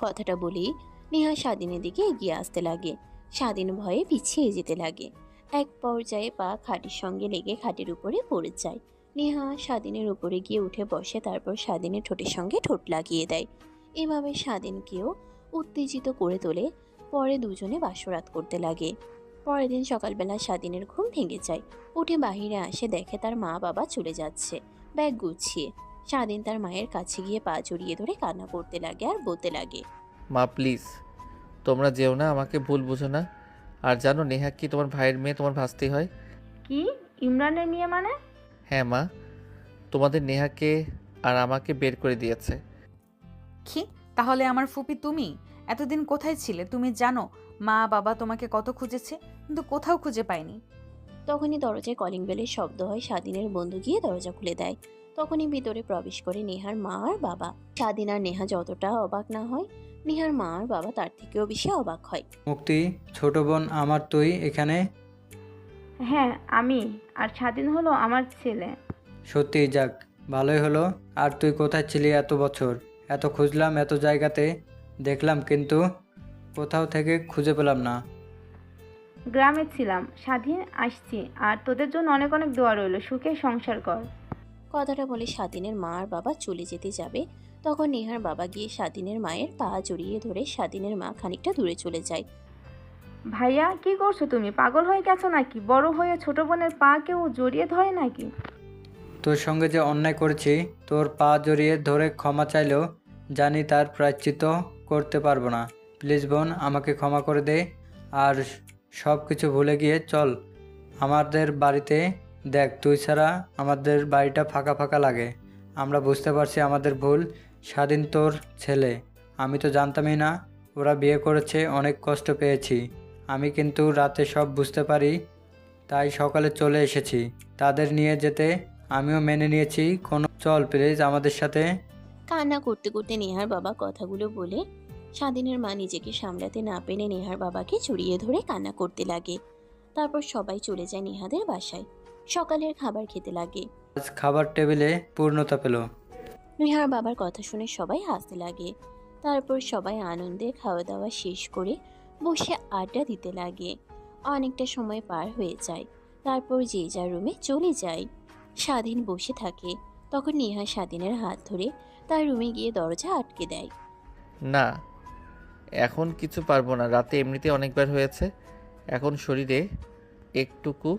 কথাটা বলেই নেহা স্বাধীনের দিকে এগিয়ে আসতে লাগে। স্বাধীন ভয়ে পিছিয়ে যেতে লাগে। এক পর্যায়ে পা খাটের সঙ্গে লেগে খাটের উপরে পড়ে যায়। নেহা স্বাধীনের উপরে গিয়ে উঠে বসে, তারপর স্বাধীনের ঠোঁটের সঙ্গে ঠোঁট লাগিয়ে দেয়। এভাবে স্বাধীনকেও উত্তেজিত করে তোলে। পরে দুজনে বাসরাত করতে লাগে। পরের দিন সকালবেলা স্বাধীনের ঘুম ভেঙে যায়। উঠে বাহিরে আসে, দেখে তার মা বাবা চলে যাচ্ছে ব্যাগ গুছিয়ে। স্বাধীন তার মায়ের কাছে গিয়ে পা জড়িয়ে ধরে কান্না করতে লাগে আর বলতে লাগে, মা প্লিজ, তোমরা যেও না, আমাকে ভুল বুঝো না। আর জানো নেহা কি তোমার ভাইয়ের মেয়ে, তোমার ভাস্তি হয়। কি? ইমরানের মেয়ে মানে? হ্যাঁ মা, তোমাদের নেহাকে আর আমাকে বের করে দিয়েছে। কি? তাহলে আমার ফুপি তুমি? এতদিন কোথায় ছিলে? তুমি জানো মা বাবা তোমাকে কত খুঁজেছে, কিন্তু কোথাও খুঁজে পায়নি। তখনই দরজায় কলিং বেলের শব্দ হয়। স্বাধীনের বন্ধু গিয়ে দরজা খুলে দেয়। তখনই ভিতরে প্রবেশ করে নেহার মা আর বাবা। স্বাধীন আর নেহা যতটা অবাক না হয়, নেহার মা আর বাবা তার থেকেও বেশি অবাক হয়। মুক্তি, ছোট বোন আমার, তুই এখানে? হ্যাঁ আমি। আর স্বাধীন হলো আমার ছেলে। সত্যি? যাক, ভালোই হলো। আর তুই কোথায় ছিলি এত বছর? এত খুঁজলাম, এত জায়গাতে দেখলাম, কিন্তু কোথাও থেকে খুঁজে পেলাম না। গ্রামে ছিলাম, স্বাধীন আসছি। আর তোদের জন্য অনেক অনেক দোয়া রইল, সুখে সংসার কর। কথাটা বলে স্বাধীনের মা আর বাবা চলে যেতে যাবে, তখন নেহার বাবা গিয়ে স্বাধীনের মায়ের পা জড়িয়ে ধরে স্বাধীনের মা খানিকটা দূরে চলে যায়। ভাইয়া কি করছো তুমি? পাগল হয়ে গেছো নাকি? বড় হয়ে ছোট বোনের পা কেউ জড়িয়ে ধরে নাকি? তোর সঙ্গে যে অন্যায় করেছি, তোর পা জড়িয়ে ধরে ক্ষমা চাইলেও জানি তার প্রায়শ্চিত্ত করতে পারবো না। প্লিজ বোন, আমাকে ক্ষমা করে দে। আর সব কিছু ভুলে গিয়ে চল আমাদের বাড়িতে। দেখ, তুই ছাড়া আমাদের বাড়িটা ফাঁকা ফাঁকা লাগে। আমরা বুঝতে পারছি আমাদের ভুল। স্বাধীন তোর ছেলে, আমি তো জানতামই না ওরা বিয়ে করেছে। অনেক কষ্ট পেয়েছি আমি, কিন্তু রাতে সব বুঝতে পারি, তাই সকালে চলে এসেছি তাদের নিয়ে যেতে। আমিও মেনে নিয়েছি। চল প্লিজ আমাদের সাথে। কান্না করতে করতে নেহার বাবা কথাগুলো বলে স্বাধীনের মা নিজেকে সামলাতে না পেরে নেহার বাবাকে জড়িয়ে ধরে কান্না করতে লাগে। তারপর সবাই চলে যায় নেহাদের বাসায়। সকালের খাবার খেতে লাগে। আজ খাবার টেবিলে পূর্ণতা পেল। নেহার বাবার কথা শুনে সবাই হাসতে লাগে। তারপর সবাই আনন্দে খাওয়া দাওয়া শেষ করে বসে আড্ডা দিতে লাগে। অনেকটা সময় পার হয়ে যায়। তারপর যে যার রুমে চলে যায়। স্বাধীন বসে থাকে। তখন নেহা স্বাধীনের হাত ধরে তার রুমে গিয়ে দরজা আটকে দেয়। না, এখন কিছু পারবো না। রাতে এমনিতে অনেকবার হয়েছে, এখন শরীরে একটুকু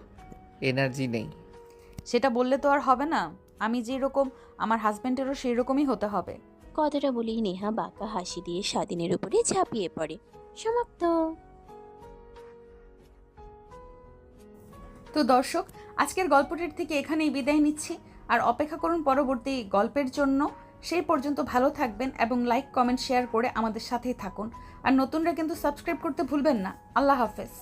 এনার্জি নেই। সেটা বললে তো আর হবে না। আমি যেরকম আমার হাজবেন্ডেরও সেই রকমই হতে হবে। কথাটা বলেই নেহা বাঁকা হাসি দিয়ে স্বাধীনের উপরে ঝাঁপিয়ে পড়ে। সমাপ্ত। তো দর্শক, আজকের গল্পটির থেকে এখানেই বিদায় নিচ্ছি। আর অপেক্ষা করুন পরবর্তী গল্পের জন্য। সেই পর্যন্ত ভালো থাকবেন এবং লাইক কমেন্ট শেয়ার করে আমাদের সাথেই থাকুন। আর নতুনরা কিন্তু সাবস্ক্রাইব করতে ভুলবেন না। আল্লাহ হাফেজ।